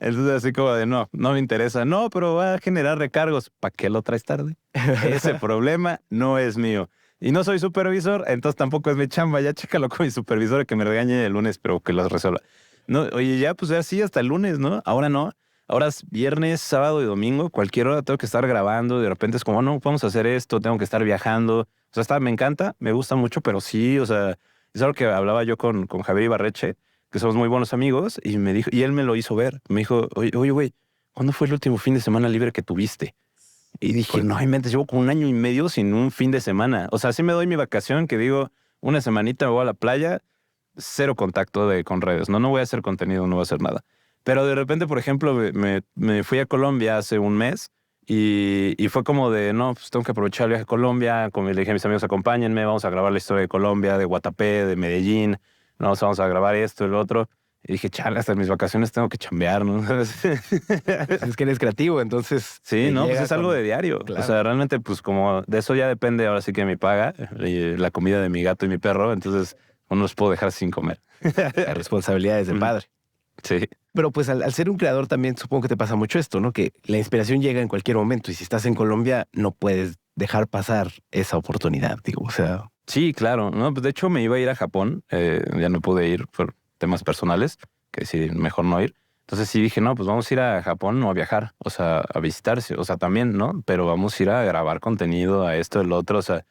Entonces, así como de no me interesa. No, pero va a generar recargos. ¿Para qué lo traes tarde? Ese problema no es mío. Y no soy supervisor, entonces tampoco es mi chamba. Ya chécalo con mi supervisor que me regañe el lunes, pero que lo resuelva. No, oye, ya pues así hasta el lunes, ¿no? Ahora no. Ahora es viernes, sábado y domingo. Cualquier hora tengo que estar grabando. De repente es como, no, vamos a hacer esto. Tengo que estar viajando. O sea, me encanta, me gusta mucho, pero sí, o sea, es algo que hablaba yo con Javier Ibarreche, que somos muy buenos amigos, y me dijo, y él me lo hizo ver. Me dijo, oye, güey, ¿cuándo fue el último fin de semana libre que tuviste? Y dije, no inventes, llevo como 1 año y medio sin un fin de semana. O sea, sí me doy mi vacación, que digo, una semanita me voy a la playa, 0 contacto con redes. No voy a hacer contenido, no voy a hacer nada. Pero de repente, por ejemplo, me fui a Colombia hace un mes y fue como de, no, pues tengo que aprovechar el viaje a Colombia. Como le dije a mis amigos, acompáñenme, vamos a grabar la historia de Colombia, de Guatapé, de Medellín. No, vamos a grabar esto y lo otro. Y dije, chale, hasta en mis vacaciones tengo que chambear, ¿no? Es que eres creativo, entonces... Sí, no, pues es algo de diario. Claro. O sea, realmente, pues como de eso ya depende ahora sí que mi paga, y la comida de mi gato y mi perro. Entonces, o no los puedo dejar sin comer. Las responsabilidades de padre. Sí. Pero pues al ser un creador también supongo que te pasa mucho esto, ¿no? Que la inspiración llega en cualquier momento y si estás en Colombia no puedes dejar pasar esa oportunidad, digo, o sea... Sí, claro. No, pues de hecho me iba a ir a Japón. Ya no pude ir por temas personales, que sí, mejor no ir. Entonces sí dije, no, pues vamos a ir a Japón, no a viajar, o sea, a visitarse, o sea, también, ¿no? Pero vamos a ir a grabar contenido, a esto, el otro, o sea,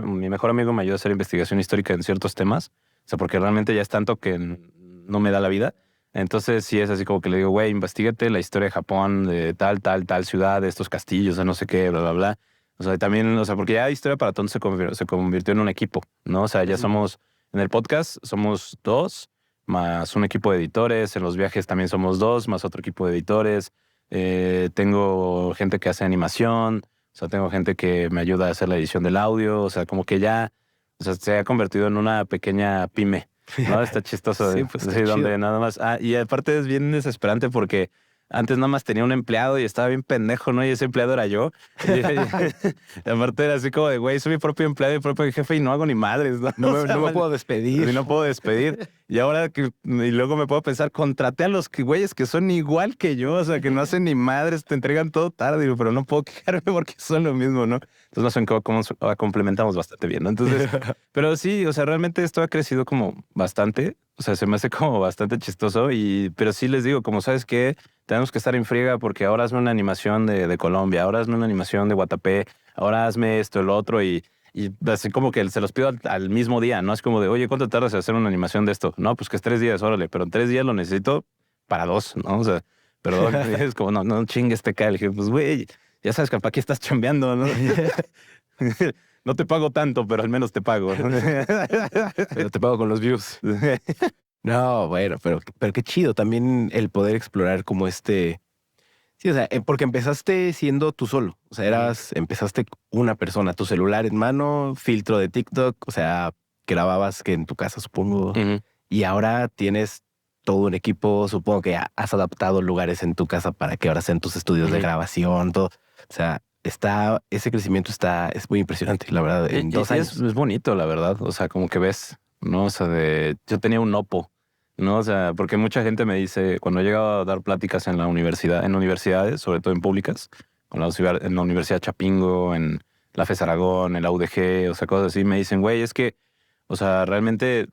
mi mejor amigo me ayudó a hacer investigación histórica en ciertos temas, o sea, porque realmente ya es tanto que no me da la vida. Entonces sí es así como que le digo, güey, investígate la historia de Japón, de tal ciudad, de estos castillos, de no sé qué, bla, bla, bla. O sea, también, o sea, porque ya Historia para Tontos se convirtió en un equipo, ¿no? O sea, ya somos, en el podcast somos 2, más un equipo de editores, en los viajes también somos 2, más otro equipo de editores. Tengo gente que hace animación, o sea, tengo gente que me ayuda a hacer la edición del audio, o sea, como que ya, o sea, se ha convertido en una pequeña pyme, ¿no? Está chistoso. Sí, pues está sí, donde chido. nada más. Y aparte es bien desesperante porque antes nada más tenía un empleado y estaba bien pendejo, ¿no? Y ese empleado era yo. Y aparte era así como de, güey, soy mi propio empleado y mi propio jefe y no hago ni madres, ¿no? No O me, sea, no me puedo y despedir. no puedo despedir. Y ahora que, y luego me puedo pensar, contraté a los güeyes que son igual que yo, o sea, que no hacen ni madres, te entregan todo tarde, digo, pero no puedo quejarme porque son lo mismo, ¿no? Entonces no sé cómo complementamos bastante bien, ¿no? Entonces, pero sí, o sea, realmente esto ha crecido como bastante, o sea, se me hace como bastante chistoso, pero sí les digo, como sabes que tenemos que estar en friega porque ahora hazme una animación de Colombia, ahora hazme una animación de Guatapé, ahora hazme esto, el otro, y así como que se los pido al mismo día, ¿no? Es como de, oye, ¿cuánto tardas en hacer una animación de esto? No, pues que es 3 días, órale, pero en 3 días lo necesito para 2, ¿no? O sea, perdón, es como, no chingues, te cae. Le dije, pues, güey, ya sabes que para qué estás chambeando, ¿no? No te pago tanto, pero al menos te pago. Pero te pago con los views. No, bueno, pero qué chido también el poder explorar como este... Sí, o sea, porque empezaste siendo tú solo. O sea, empezaste una persona, tu celular en mano, filtro de TikTok, o sea, grababas que en tu casa, supongo. Ujú. Y ahora tienes todo un equipo, supongo que has adaptado lugares en tu casa para que ahora sean tus estudios de Ujú. grabación, todo. O sea, ese crecimiento es muy impresionante, la verdad, en 2 años. Es bonito, la verdad. O sea, como que ves, ¿no? O sea, yo tenía un Oppo, ¿no? O sea, porque mucha gente me dice, cuando he llegado a dar pláticas en la universidad, en universidades, sobre todo en públicas, en la Universidad Chapingo, en la FES Aragón, en la UDG, o sea, cosas así, me dicen, güey, es que, o sea, realmente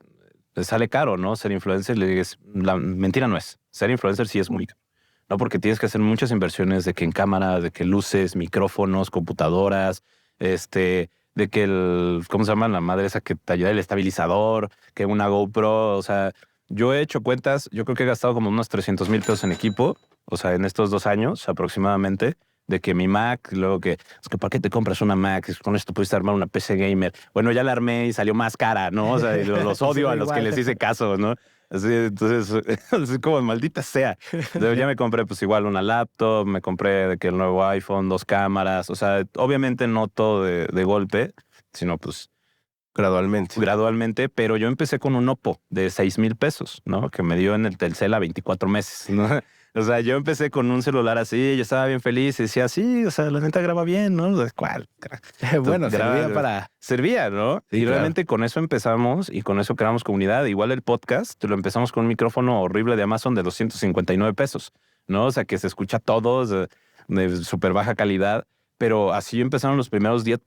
sale caro, ¿no? Ser influencer, le dices, la mentira no es. Ser influencer sí es muy caro. No, porque tienes que hacer muchas inversiones de que en cámara, de que luces, micrófonos, computadoras, de que ¿cómo se llama? La madre esa que te ayuda el estabilizador, que una GoPro, o sea, yo he hecho cuentas, yo creo que he gastado como unos 300,000 pesos en equipo, o sea, en estos 2 años aproximadamente, de que mi Mac, luego que, es que ¿para qué te compras una Mac? Con esto pudiste armar una PC gamer. Bueno, ya la armé y salió más cara, ¿no? O sea, y los odio a los que les hice caso, ¿no? Así, entonces, es como maldita sea. Entonces, ya me compré pues igual una laptop, me compré de que el nuevo iPhone, 2 cámaras, o sea, obviamente no todo de golpe, sino pues Gradualmente. gradualmente, pero yo empecé con un Oppo de 6,000 pesos, ¿no? Que me dio en el Telcel a 24 meses, ¿no? O sea, yo empecé con un celular así, yo estaba bien feliz y decía, sí, o sea, la neta graba bien, ¿no? ¿Cuál? Bueno, servía Graba, para... servía, ¿no? Sí, Y claro. realmente con eso empezamos y con eso creamos comunidad. Igual el podcast lo empezamos con un micrófono horrible de Amazon de 259 pesos, ¿no? O sea, que se escucha todo de súper baja calidad, pero así empezaron los primeros 10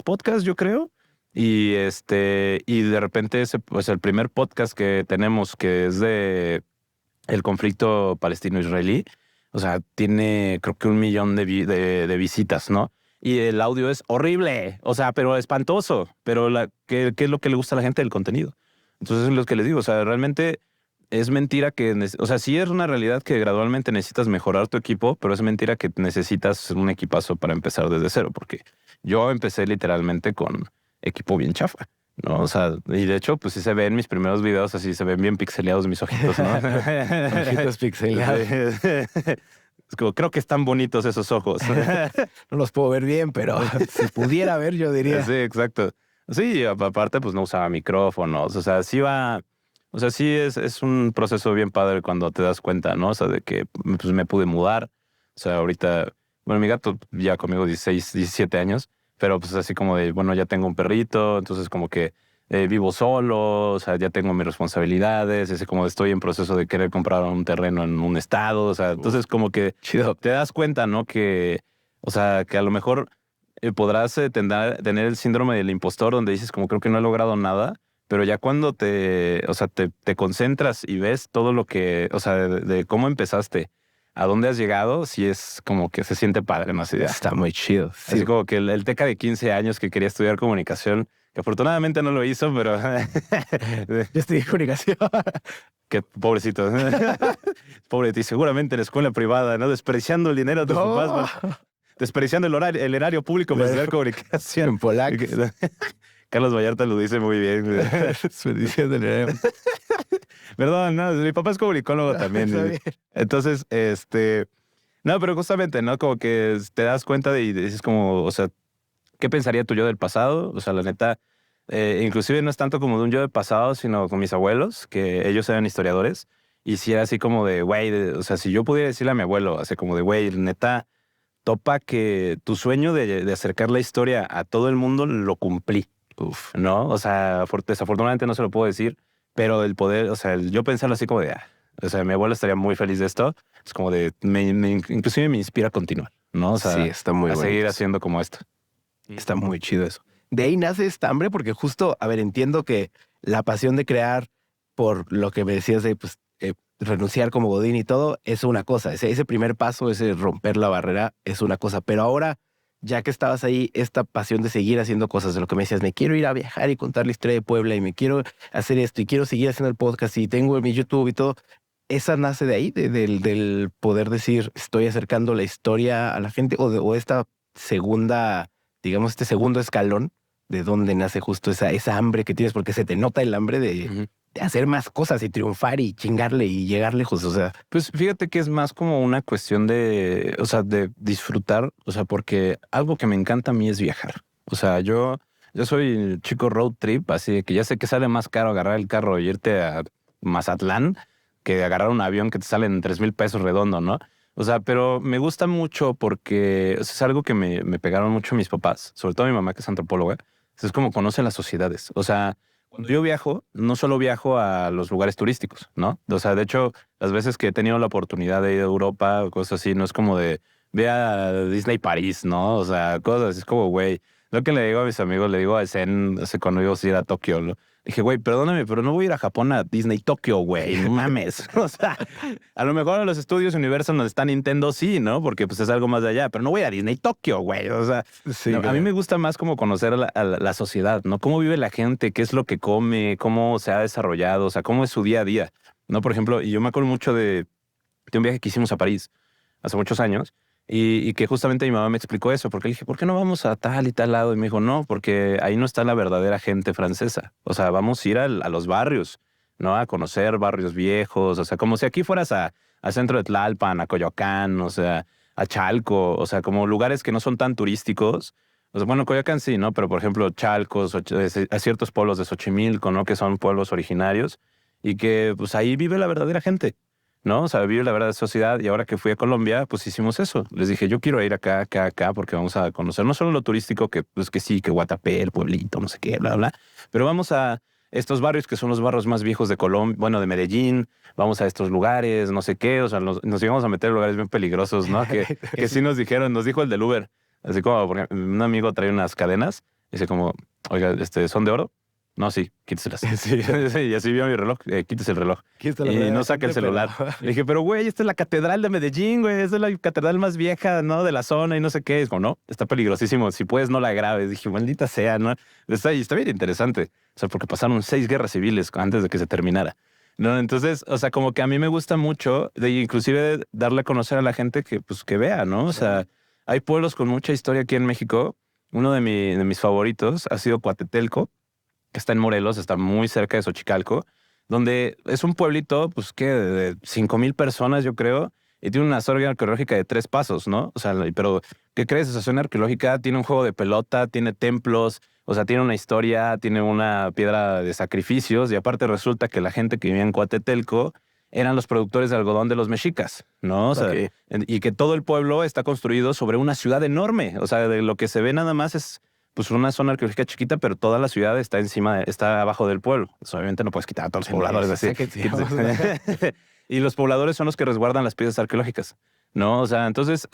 podcasts, yo creo. Y de repente pues el primer podcast que tenemos, que es de el conflicto palestino-israelí, o sea, tiene creo que 1 millón de visitas, ¿no? Y el audio es horrible, o sea, pero espantoso. Pero ¿qué es lo que le gusta a la gente del contenido? Entonces es lo que les digo, o sea, realmente es mentira o sea, sí es una realidad que gradualmente necesitas mejorar tu equipo, pero es mentira que necesitas un equipazo para empezar desde cero, porque yo empecé literalmente con equipo bien chafa, ¿no? O sea, y de hecho, pues sí se ven mis primeros videos así, se ven bien pixeleados mis ojitos, ¿no? Ojitos pixelados. Es como, creo que están bonitos esos ojos. No los puedo ver bien, pero si pudiera ver, yo diría. Sí, exacto. Sí, aparte, pues no usaba micrófonos. O sea, o sea, sí es un proceso bien padre cuando te das cuenta, ¿no? O sea, de que pues, me pude mudar. O sea, ahorita, bueno, mi gato ya conmigo 16, 17 años, pero pues así como de, bueno, ya tengo un perrito, entonces como que vivo solo, o sea, ya tengo mis responsabilidades, es como estoy en proceso de querer comprar un terreno en un estado, o sea, entonces como que Chido. te das cuenta, ¿no? Que, o sea, que a lo mejor podrás tener el síndrome del impostor donde dices como creo que no he logrado nada, pero ya cuando o sea, te concentras y ves todo lo que, o sea, de cómo empezaste, a dónde has llegado, sí es como que se siente padre, ¿no? Así, Está muy chido. Sí. así como que el teca de 15 años que quería estudiar comunicación, que afortunadamente no lo hizo, pero Yo estoy en comunicación. qué pobrecito. Pobre de ti, seguramente en la escuela privada, ¿no? Desperdiciando el dinero de tus papás, desperdiciando el erario público para estudiar comunicación. En polaco. Carlos Vallarta lo dice muy bien. Desperdiciando el dinero. Perdón, no, mi papá es comunicólogo también. Está bien. Entonces, no, pero justamente, ¿no? Como que te das cuenta y dices como, o sea, ¿qué pensaría tu yo del pasado? O sea, la neta, inclusive no es tanto como de un yo del pasado, sino con mis abuelos, que ellos eran historiadores. Y sí era así como de, güey, o sea, si yo pudiera decirle a mi abuelo, así como de, güey, neta, topa que tu sueño de acercar la historia a todo el mundo lo cumplí. Uf. ¿No? O sea, desafortunadamente no se lo puedo decir, pero el poder, o sea, yo pensarlo así como de, o sea, mi abuelo estaría muy feliz de esto. Es como de, inclusive me inspira a continuar, ¿no? O sea, Sí, está muy a bonito seguir eso. haciendo como esto. Está muy chido eso. De ahí nace esta hambre porque justo, a ver, entiendo que la pasión de crear por lo que me decías de pues, renunciar como Godín y todo es una cosa. Ese primer paso, ese romper la barrera es una cosa. Pero ahora, ya que estabas ahí, esta pasión de seguir haciendo cosas, de lo que me decías, me quiero ir a viajar y contar la historia de Puebla y me quiero hacer esto y quiero seguir haciendo el podcast y tengo mi YouTube y todo. ¿Esa nace de ahí, del poder decir, estoy acercando la historia a la gente o esta segunda, digamos, este segundo escalón de donde nace justo esa hambre que tienes? Porque se te nota el hambre de hacer más cosas y triunfar y chingarle y llegar lejos, o sea. Pues fíjate que es más como una cuestión de, o sea, de disfrutar, o sea, porque algo que me encanta a mí es viajar. O sea, yo soy chico road trip, así que ya sé que sale más caro agarrar el carro e irte a Mazatlán que agarrar un avión que te sale en 3,000 pesos redondo, ¿no? O sea, pero me gusta mucho porque es algo que me pegaron mucho mis papás, sobre todo mi mamá que es antropóloga. Es como conoce las sociedades. O sea, cuando yo viajo, no solo viajo a los lugares turísticos, ¿no? O sea, de hecho, las veces que he tenido la oportunidad de ir a Europa o cosas así, no es como de ve a Disney París, ¿no? O sea, cosas así, es como, güey, lo que le digo a mis amigos, le digo a Zen, hace cuando íbamos a ir a Tokio, ¿no? Dije, güey, perdóname, pero no voy a ir a Japón a Disney Tokio, güey, no mames. O sea, a lo mejor a los estudios Universal donde está Nintendo sí, ¿no? Porque pues es algo más de allá, pero no voy a Disney Tokio, güey. O sea, Sí, no, a mí me gusta más como conocer a la sociedad, ¿no? Cómo vive la gente, qué es lo que come, cómo se ha desarrollado, o sea, cómo es su día a día, ¿no? Por ejemplo, y yo me acuerdo mucho de un viaje que hicimos a París hace muchos años y que justamente mi mamá me explicó eso, porque le dije, ¿por qué no vamos a tal y tal lado? Y me dijo, no, porque ahí no está la verdadera gente francesa. O sea, vamos a ir a los barrios, ¿no? A conocer barrios viejos, o sea, como si aquí fueras a Centro de Tlalpan, a Coyoacán, o sea, a Chalco, o sea, como lugares que no son tan turísticos. O sea, bueno, Coyoacán sí, ¿no? Pero por ejemplo, Chalco, a ciertos pueblos de Xochimilco, ¿no? Que son pueblos originarios y que pues ahí vive la verdadera gente. ¿No? O sea, vive la verdad de sociedad y ahora que fui a Colombia, pues hicimos eso. Les dije, yo quiero ir acá, acá, acá, porque vamos a conocer no solo lo turístico, que pues que sí, que Guatapé, el pueblito, no sé qué, bla, bla, pero vamos a estos barrios que son los barrios más viejos de Colombia, bueno, de Medellín, vamos a estos lugares, no sé qué, o sea, nos íbamos a meter en lugares bien peligrosos, ¿no? Que sí nos dijeron, nos dijo el del Uber, así como, porque un amigo trae unas cadenas, dice como, oiga, ¿son de oro? No, sí, quíteselas. Sí, y así vio mi reloj, quítese el reloj. Y no saca el celular. Le dije, pero güey, esta es la catedral de Medellín, güey, esta es la catedral más vieja, ¿no? De la zona y no sé qué. Es como, no, está peligrosísimo, si puedes no la grabes. Dije, maldita sea, ¿no? Está bien interesante. O sea, porque pasaron 6 guerras civiles antes de que se terminara. No, entonces, o sea, como que a mí me gusta mucho, inclusive darle a conocer a la gente que, pues, que vea, ¿no? O sea, hay pueblos con mucha historia aquí en México. Uno de mis favoritos ha sido Coatetelco, que está en Morelos, está muy cerca de Xochicalco, donde es un pueblito, pues, que de 5,000 personas, yo creo, y tiene una zona arqueológica de 3 pasos, ¿no? O sea, pero, ¿qué crees? Esa zona arqueológica tiene un juego de pelota, tiene templos, o sea, tiene una historia, tiene una piedra de sacrificios, y aparte resulta que la gente que vivía en Coatetelco eran los productores de algodón de los mexicas, ¿no? O sea, y que todo el pueblo está construido sobre una ciudad enorme, o sea, de lo que se ve nada más es pues una zona arqueológica chiquita, pero toda la ciudad está está abajo del pueblo. Pues, obviamente no puedes quitar a todos los pobladores así. Y los pobladores son los que resguardan las piezas arqueológicas, ¿no? O sea, entonces,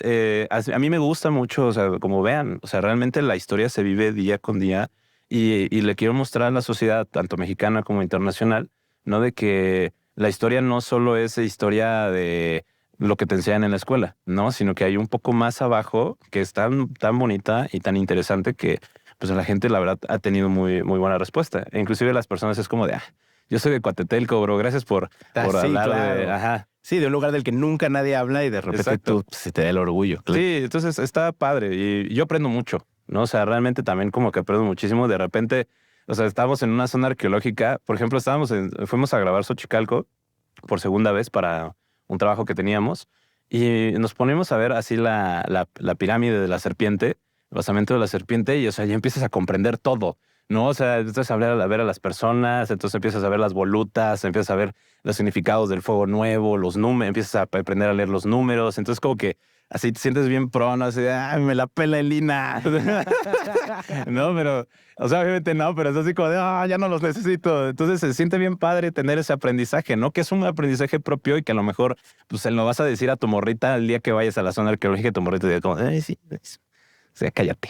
a mí me gusta mucho, o sea, como vean, o sea, realmente la historia se vive día con día y le quiero mostrar a la sociedad, tanto mexicana como internacional, ¿no? De que la historia no solo es historia de lo que te enseñan en la escuela, ¿no? Sino que hay un poco más abajo que es tan bonita y tan interesante que pues la gente, la verdad, ha tenido muy, muy buena respuesta. E inclusive las personas es como de, yo soy de Coatetelco, bro, gracias por Sí, hablar claro. de... Ajá. Sí, de un lugar del que nunca nadie habla y de repente Exacto. tú se te da el orgullo. Sí, entonces está padre y yo aprendo mucho, ¿no? O sea, realmente también como que aprendo muchísimo. De repente, o sea, estábamos en una zona arqueológica. Por ejemplo, fuimos a grabar Xochicalco por segunda vez para un trabajo que teníamos y nos ponemos a ver así la pirámide de la serpiente, el basamento de la serpiente y, o sea, ya empiezas a comprender todo, ¿no? O sea, entonces a ver a las personas, entonces empiezas a ver las volutas, empiezas a ver los significados del fuego nuevo, los números, empiezas a aprender a leer los números, entonces como que así te sientes bien pro, ¿no? Así de, me la pela Elina. No, pero, o sea, obviamente no, pero es así como de, ya no los necesito. Entonces se siente bien padre tener ese aprendizaje, ¿no? Que es un aprendizaje propio y que a lo mejor, pues, se lo vas a decir a tu morrita el día que vayas a la zona arqueológica y tu morrita te diga como, sí, o sea, cállate.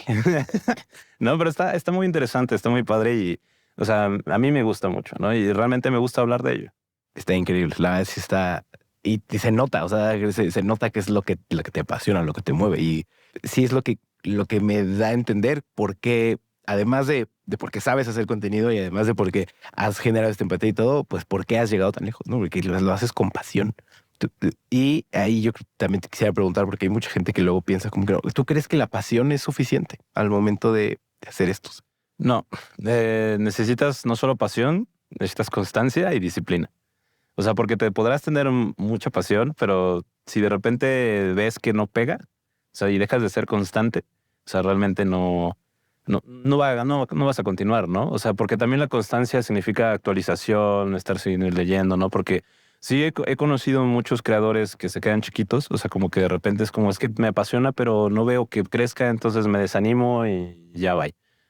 No, pero está muy interesante, está muy padre y, o sea, a mí me gusta mucho, ¿no? Y realmente me gusta hablar de ello. Está increíble. La verdad sí está... Y se nota, o sea, se nota que es lo que te apasiona, lo que te mueve. Y sí es lo que me da a entender por qué, además de por qué sabes hacer contenido y además de por qué has generado esta empatía y todo, pues por qué has llegado tan lejos, ¿no? Porque lo haces con pasión. Y ahí yo también te quisiera preguntar, porque hay mucha gente que luego piensa como que, ¿tú crees que la pasión es suficiente al momento de hacer estos? No, necesitas no solo pasión, necesitas constancia y disciplina. O sea, porque te podrás tener mucha pasión, pero si de repente ves que no pega, o sea, y dejas de ser constante, o sea, realmente no vas a continuar, ¿no? O sea, porque también la constancia significa actualización, estar leyendo, ¿no? Porque sí he conocido muchos creadores que se quedan chiquitos, o sea, como que de repente es como, es que me apasiona, pero no veo que crezca, entonces me desanimo y ya va,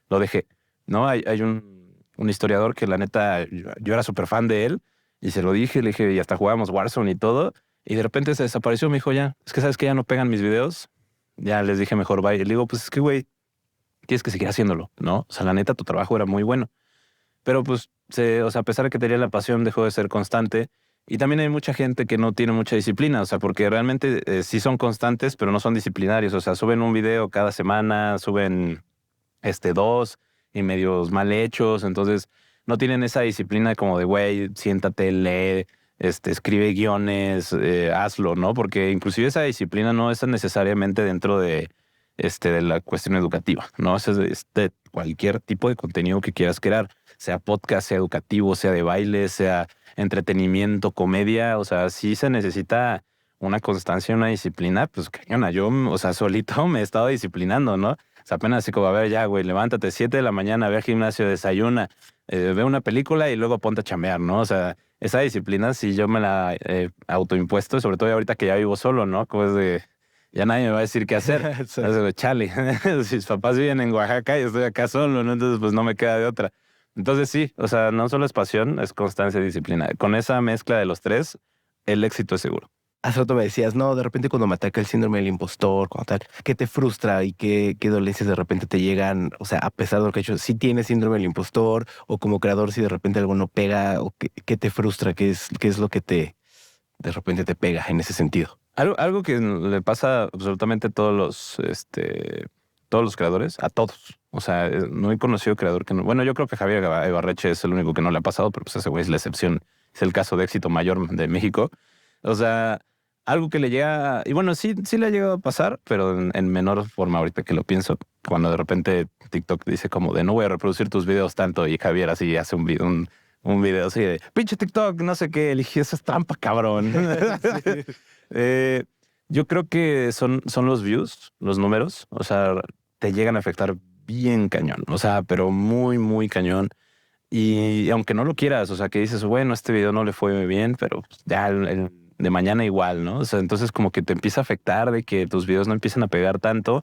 lo dejé, ¿no? Hay un historiador que la neta, yo era súper fan de él, y se lo dije, le dije, y hasta jugábamos Warzone y todo. Y de repente se desapareció. Me dijo, ya, es que sabes que ya no pegan mis videos. Ya les dije, mejor bye. Y le digo, pues es que, güey, tienes que seguir haciéndolo, ¿no? O sea, la neta, tu trabajo era muy bueno. Pero pues, o sea, a pesar de que tenía la pasión, dejó de ser constante. Y también hay mucha gente que no tiene mucha disciplina. O sea, porque realmente sí son constantes, pero no son disciplinarios. O sea, suben un video cada semana, suben dos y medios mal hechos. Entonces no tienen esa disciplina como de, güey, siéntate, lee, escribe guiones, hazlo, ¿no? Porque inclusive esa disciplina no es necesariamente dentro de la cuestión educativa, ¿no? Es de cualquier tipo de contenido que quieras crear, sea podcast, sea educativo, sea de baile, sea entretenimiento, comedia, o sea, sí se necesita una constancia, una disciplina, pues cañona. Yo, o sea, solito me he estado disciplinando, ¿no? O sea, apenas así como, a ver, ya, güey, levántate 7 de la mañana, ve al gimnasio, desayuna, ve una película y luego ponte a chambear, ¿no? O sea, esa disciplina sí yo me la he autoimpuesto, sobre todo ahorita que ya vivo solo, ¿no? Como es de, ya nadie me va a decir qué hacer. Sí. Entonces, güey, chale, si mis papás viven en Oaxaca y estoy acá solo, ¿no? Entonces, pues no me queda de otra. Entonces sí, o sea, no solo es pasión, es constancia y disciplina. Con esa mezcla de los tres, el éxito es seguro. Hace rato me decías, no, de repente cuando me ataca el síndrome del impostor, cuando tal, ¿qué te frustra y qué dolencias de repente te llegan? O sea, a pesar de lo que he hecho, ¿sí tienes síndrome del impostor? O como creador, si de repente algo no pega, o qué te frustra, qué es lo que de repente te pega en ese sentido. Algo que le pasa absolutamente a todos los creadores, a todos. O sea, no he conocido creador que no. Bueno, yo creo que Javier Ibarreche es el único que no le ha pasado, pero pues ese güey es la excepción. Es el caso de éxito mayor de México. O sea, algo que le llega, y bueno, sí le ha llegado a pasar, pero en menor forma ahorita que lo pienso. Cuando de repente TikTok dice como de no voy a reproducir tus videos tanto y Javier así hace un video así de pinche TikTok, no sé qué, elegí esa trampa, cabrón. Sí. Yo creo que son los views, los números, o sea, te llegan a afectar bien cañón, o sea, pero muy, muy cañón. Y aunque no lo quieras, o sea, que dices, bueno, este video no le fue muy bien, pero ya de mañana igual, ¿no? O sea, entonces como que te empieza a afectar de que tus videos no empiezan a pegar tanto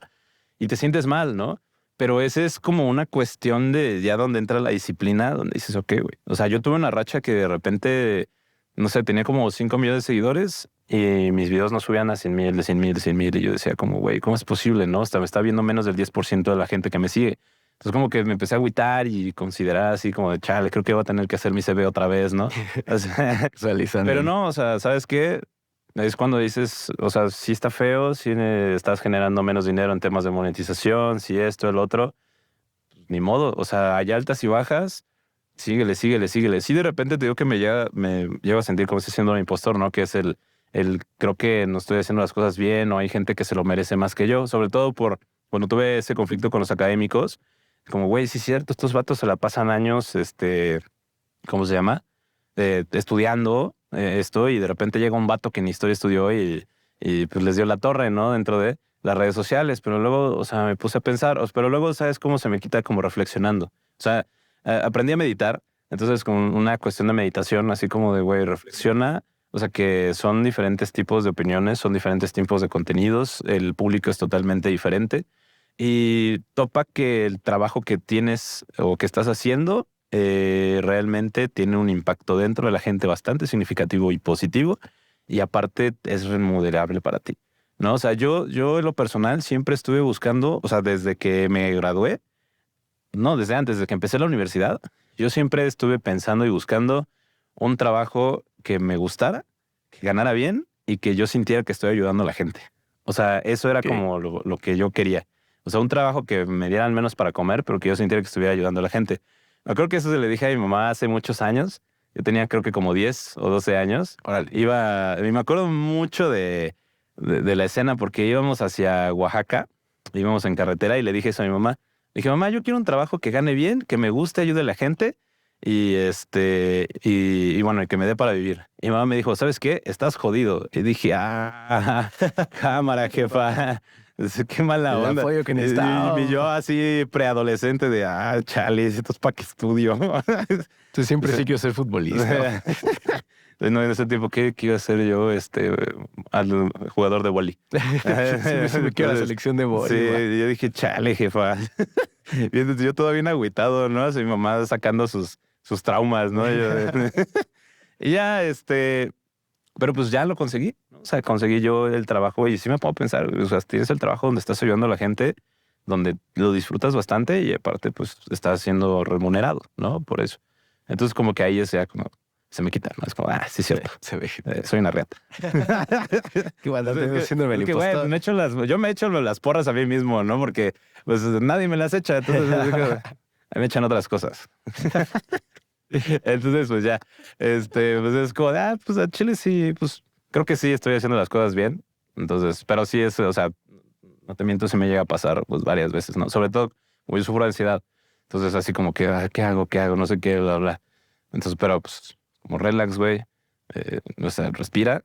y te sientes mal, ¿no? Pero ese es como una cuestión de ya donde entra la disciplina, donde dices, ok, güey. O sea, yo tuve una racha que de repente, no sé, tenía como 5 millones de seguidores y mis videos no subían a 100,000, de 100,000, de 100,000. Y yo decía como, güey, ¿cómo es posible, no? Hasta me está viendo menos del 10% de la gente que me sigue. Entonces como que me empecé a agüitar y considerar así como de, chale, creo que voy a tener que hacer mi CV otra vez, ¿no? O sea, Actualizando. pero no, o sea, ¿sabes qué? Es cuando dices, o sea, si está feo, si estás generando menos dinero en temas de monetización, si esto, el otro, pues, ni modo. O sea, hay altas y bajas, síguele, síguele, síguele. Sí, de repente te digo que me llevo a sentir como si estoy siendo un impostor, ¿no? Que es creo que no estoy haciendo las cosas bien o hay gente que se lo merece más que yo, sobre todo por cuando tuve ese conflicto con los académicos, como, güey, sí es cierto, estos vatos se la pasan años, ¿cómo se llama? Estudiando esto y de repente llega un vato que ni historia estudió y pues les dio la torre, ¿no? Dentro de las redes sociales, pero luego, o sea, me puse a pensar, pero luego, ¿sabes cómo se me quita como reflexionando? O sea, aprendí a meditar, entonces con una cuestión de meditación, así como de, güey, reflexiona, o sea, que son diferentes tipos de opiniones, son diferentes tipos de contenidos, el público es totalmente diferente y topa que el trabajo que tienes o que estás haciendo realmente tiene un impacto dentro de la gente bastante significativo y positivo y aparte es remunerable para ti, ¿no? O sea, yo en lo personal siempre estuve buscando, o sea, desde que me gradué, no, desde antes, desde que empecé la universidad, yo siempre estuve pensando y buscando un trabajo que me gustara, que ganara bien y que yo sintiera que estoy ayudando a la gente. O sea, eso era Ok. como lo que yo quería. O sea, un trabajo que me diera al menos para comer, pero que yo sintiera que estuviera ayudando a la gente. Me acuerdo que eso se le dije a mi mamá hace muchos años. Yo tenía creo que como 10 o 12 años. Órale. Y me acuerdo mucho de la escena porque íbamos hacia Oaxaca, íbamos en carretera y le dije eso a mi mamá. Le dije, mamá, yo quiero un trabajo que gane bien, que me guste, ayude a la gente y bueno, y que me dé para vivir. Y mi mamá me dijo, ¿sabes qué? Estás jodido. Y dije, cámara, jefa. Qué mala El onda. apoyo que necesitaba. Y yo así preadolescente de, chale, esto es para que estudio. Tú siempre sí quiero ser futbolista. No, en ese tiempo, ¿qué iba a ser yo? Al jugador de vóley. Sí, me quiero la selección de Sí, vóley. yo dije, chale, jefa. Bien, yo todavía bien agüitado, ¿no? Así mi mamá sacando sus traumas, ¿no? Y ya, pero pues ya lo conseguí, ¿no? O sea, conseguí yo el trabajo y sí me puedo pensar, o sea, tienes el trabajo donde estás ayudando a la gente, donde lo disfrutas bastante y aparte, pues estás siendo remunerado, ¿no? Por eso. Entonces, como que ahí es ya como, se me quita, ¿no? Es como, sí, es cierto. Se ve. Soy una reata. ¿Qué va a andar haciéndome el Es que, güey, impostor? yo me echo las porras a mí mismo, ¿no? Porque pues nadie me las echa, entonces me echan otras cosas. Entonces, pues ya, pues es como, pues a Chile sí, pues creo que sí estoy haciendo las cosas bien. Entonces, pero sí es, o sea, no te miento, se me llega a pasar pues varias veces, ¿no? Sobre todo, como yo sufro de ansiedad. Entonces, así como que, ¿qué hago? ¿Qué hago? No sé qué, bla, bla. Entonces, pero pues, como relax, güey, o sea, respira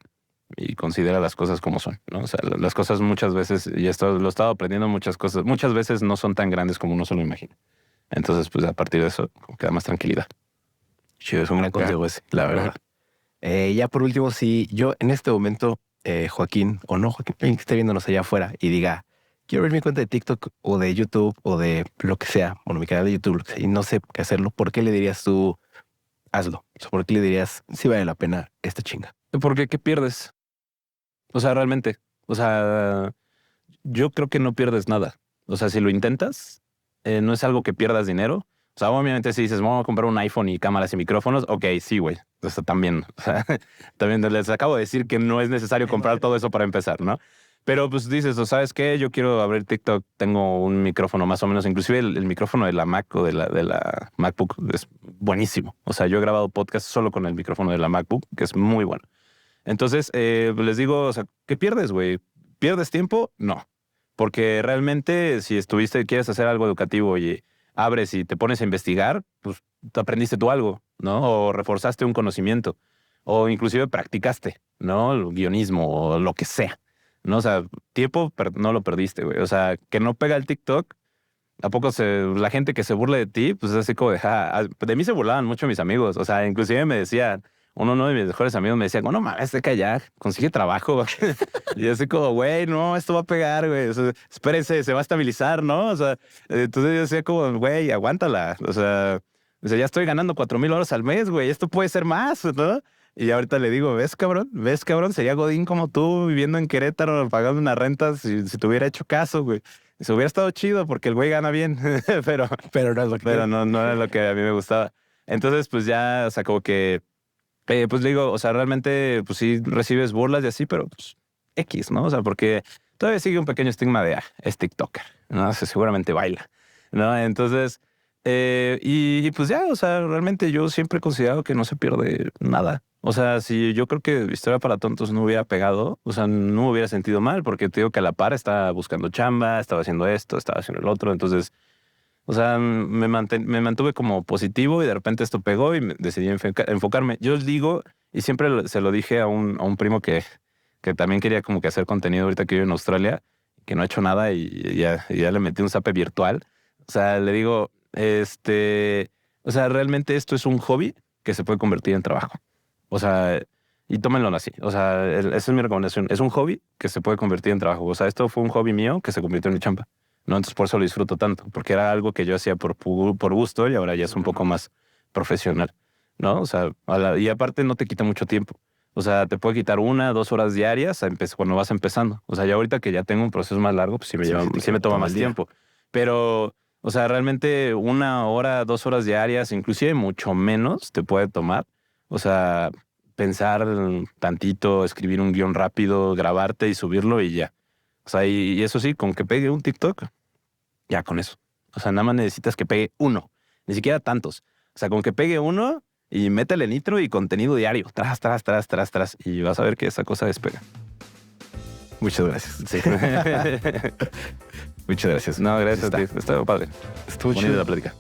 y considera las cosas como son, ¿no? O sea, las cosas muchas veces, y esto lo he estado aprendiendo muchas cosas, muchas veces no son tan grandes como uno se lo imagina. Entonces, pues a partir de eso, como que da más tranquilidad. Chido, es un gran consejo ese, la verdad. Ya por último, si yo en este momento, Joaquín, o no, Joaquín, alguien que esté viéndonos allá afuera y diga, quiero ver mi cuenta de TikTok o de YouTube o de lo que sea, bueno, mi canal de YouTube, lo que sea, y no sé qué hacerlo, ¿por qué le dirías tú, hazlo? O sea, ¿por qué le dirías, sí vale la pena esta chinga? Porque, ¿qué pierdes? O sea, realmente, o sea, yo creo que no pierdes nada. O sea, si lo intentas, no es algo que pierdas dinero. O sea, obviamente si dices, vamos a comprar un iPhone y cámaras y micrófonos, ok, sí, güey. O sea, también, o sea, también les acabo de decir que no es necesario comprar todo eso para empezar, ¿no? Pero pues dices, o sabes qué, yo quiero abrir TikTok, tengo un micrófono más o menos, inclusive el micrófono de la Mac o de la MacBook es buenísimo. O sea, yo he grabado podcast solo con el micrófono de la MacBook, que es muy bueno. Entonces, les digo, o sea, ¿qué pierdes, güey? ¿Pierdes tiempo? No. Porque realmente si quieres hacer algo educativo y abres y te pones a investigar, pues te aprendiste tú algo, ¿no? O reforzaste un conocimiento. O inclusive practicaste, ¿no? El guionismo o lo que sea, ¿no? O sea, tiempo no lo perdiste, güey. O sea, que no pega el TikTok. ¿A poco la gente que se burla de ti, pues es así como de mí se burlaban mucho mis amigos. O sea, inclusive me decían, uno de mis mejores amigos me decía, no mames, ya, consigue trabajo. Y yo así como, güey, no, esto va a pegar, güey. O sea, espérense, se va a estabilizar, ¿no? O sea, entonces yo decía como, güey, aguántala. O sea, ya estoy ganando 4,000 horas al mes, güey. Esto puede ser más, ¿no? Y ahorita le digo, ¿ves, cabrón? ¿Ves, cabrón? Sería Godín como tú, viviendo en Querétaro, pagando una renta si te hubiera hecho caso, güey. Se hubiera estado chido porque el güey gana bien, pero no es lo que no era lo que a mí me gustaba. Entonces, pues ya, o sea, como que, pues le digo, o sea, realmente, pues sí recibes burlas y así, pero pues X, ¿no? O sea, porque todavía sigue un pequeño estigma de, es TikToker, ¿no? O sea, seguramente baila, ¿no? Entonces, y pues ya, o sea, realmente yo siempre he considerado que no se pierde nada. O sea, si yo creo que Historia para Tontos no hubiera pegado, o sea, no me hubiera sentido mal, porque te digo que a la par estaba buscando chamba, estaba haciendo esto, estaba haciendo el otro. Entonces, o sea, me mantuve como positivo y de repente esto pegó y decidí enfocarme. Yo os digo, y siempre se lo dije a un primo que también quería como que hacer contenido ahorita que vive en Australia, que no ha hecho nada y ya le metí un zape virtual. O sea, le digo, o sea, realmente esto es un hobby que se puede convertir en trabajo. O sea, y tómenlo así. O sea, esa es mi recomendación. Es un hobby que se puede convertir en trabajo. O sea, esto fue un hobby mío que se convirtió en mi chamba. ¿No? Entonces por eso lo disfruto tanto, porque era algo que yo hacía por gusto y ahora ya es un poco más profesional, ¿no? O sea, y aparte no te quita mucho tiempo. O sea, te puede quitar 1, 2 horas diarias cuando vas empezando. O sea, ya ahorita que ya tengo un proceso más largo, pues sí me toma más tiempo. Pero, o sea, realmente 1 hora, 2 horas diarias, inclusive mucho menos te puede tomar. O sea, pensar tantito, escribir un guión rápido, grabarte y subirlo y ya. O sea, y eso sí, con que pegue un TikTok, ya con eso. O sea, nada más necesitas que pegue uno, ni siquiera tantos. O sea, con que pegue uno y métele nitro y contenido diario. Tras. Y vas a ver que esa cosa despega. Muchas gracias. Sí. Muchas gracias. No, gracias a ti. Está padre. Estuvo bonita chido la plática.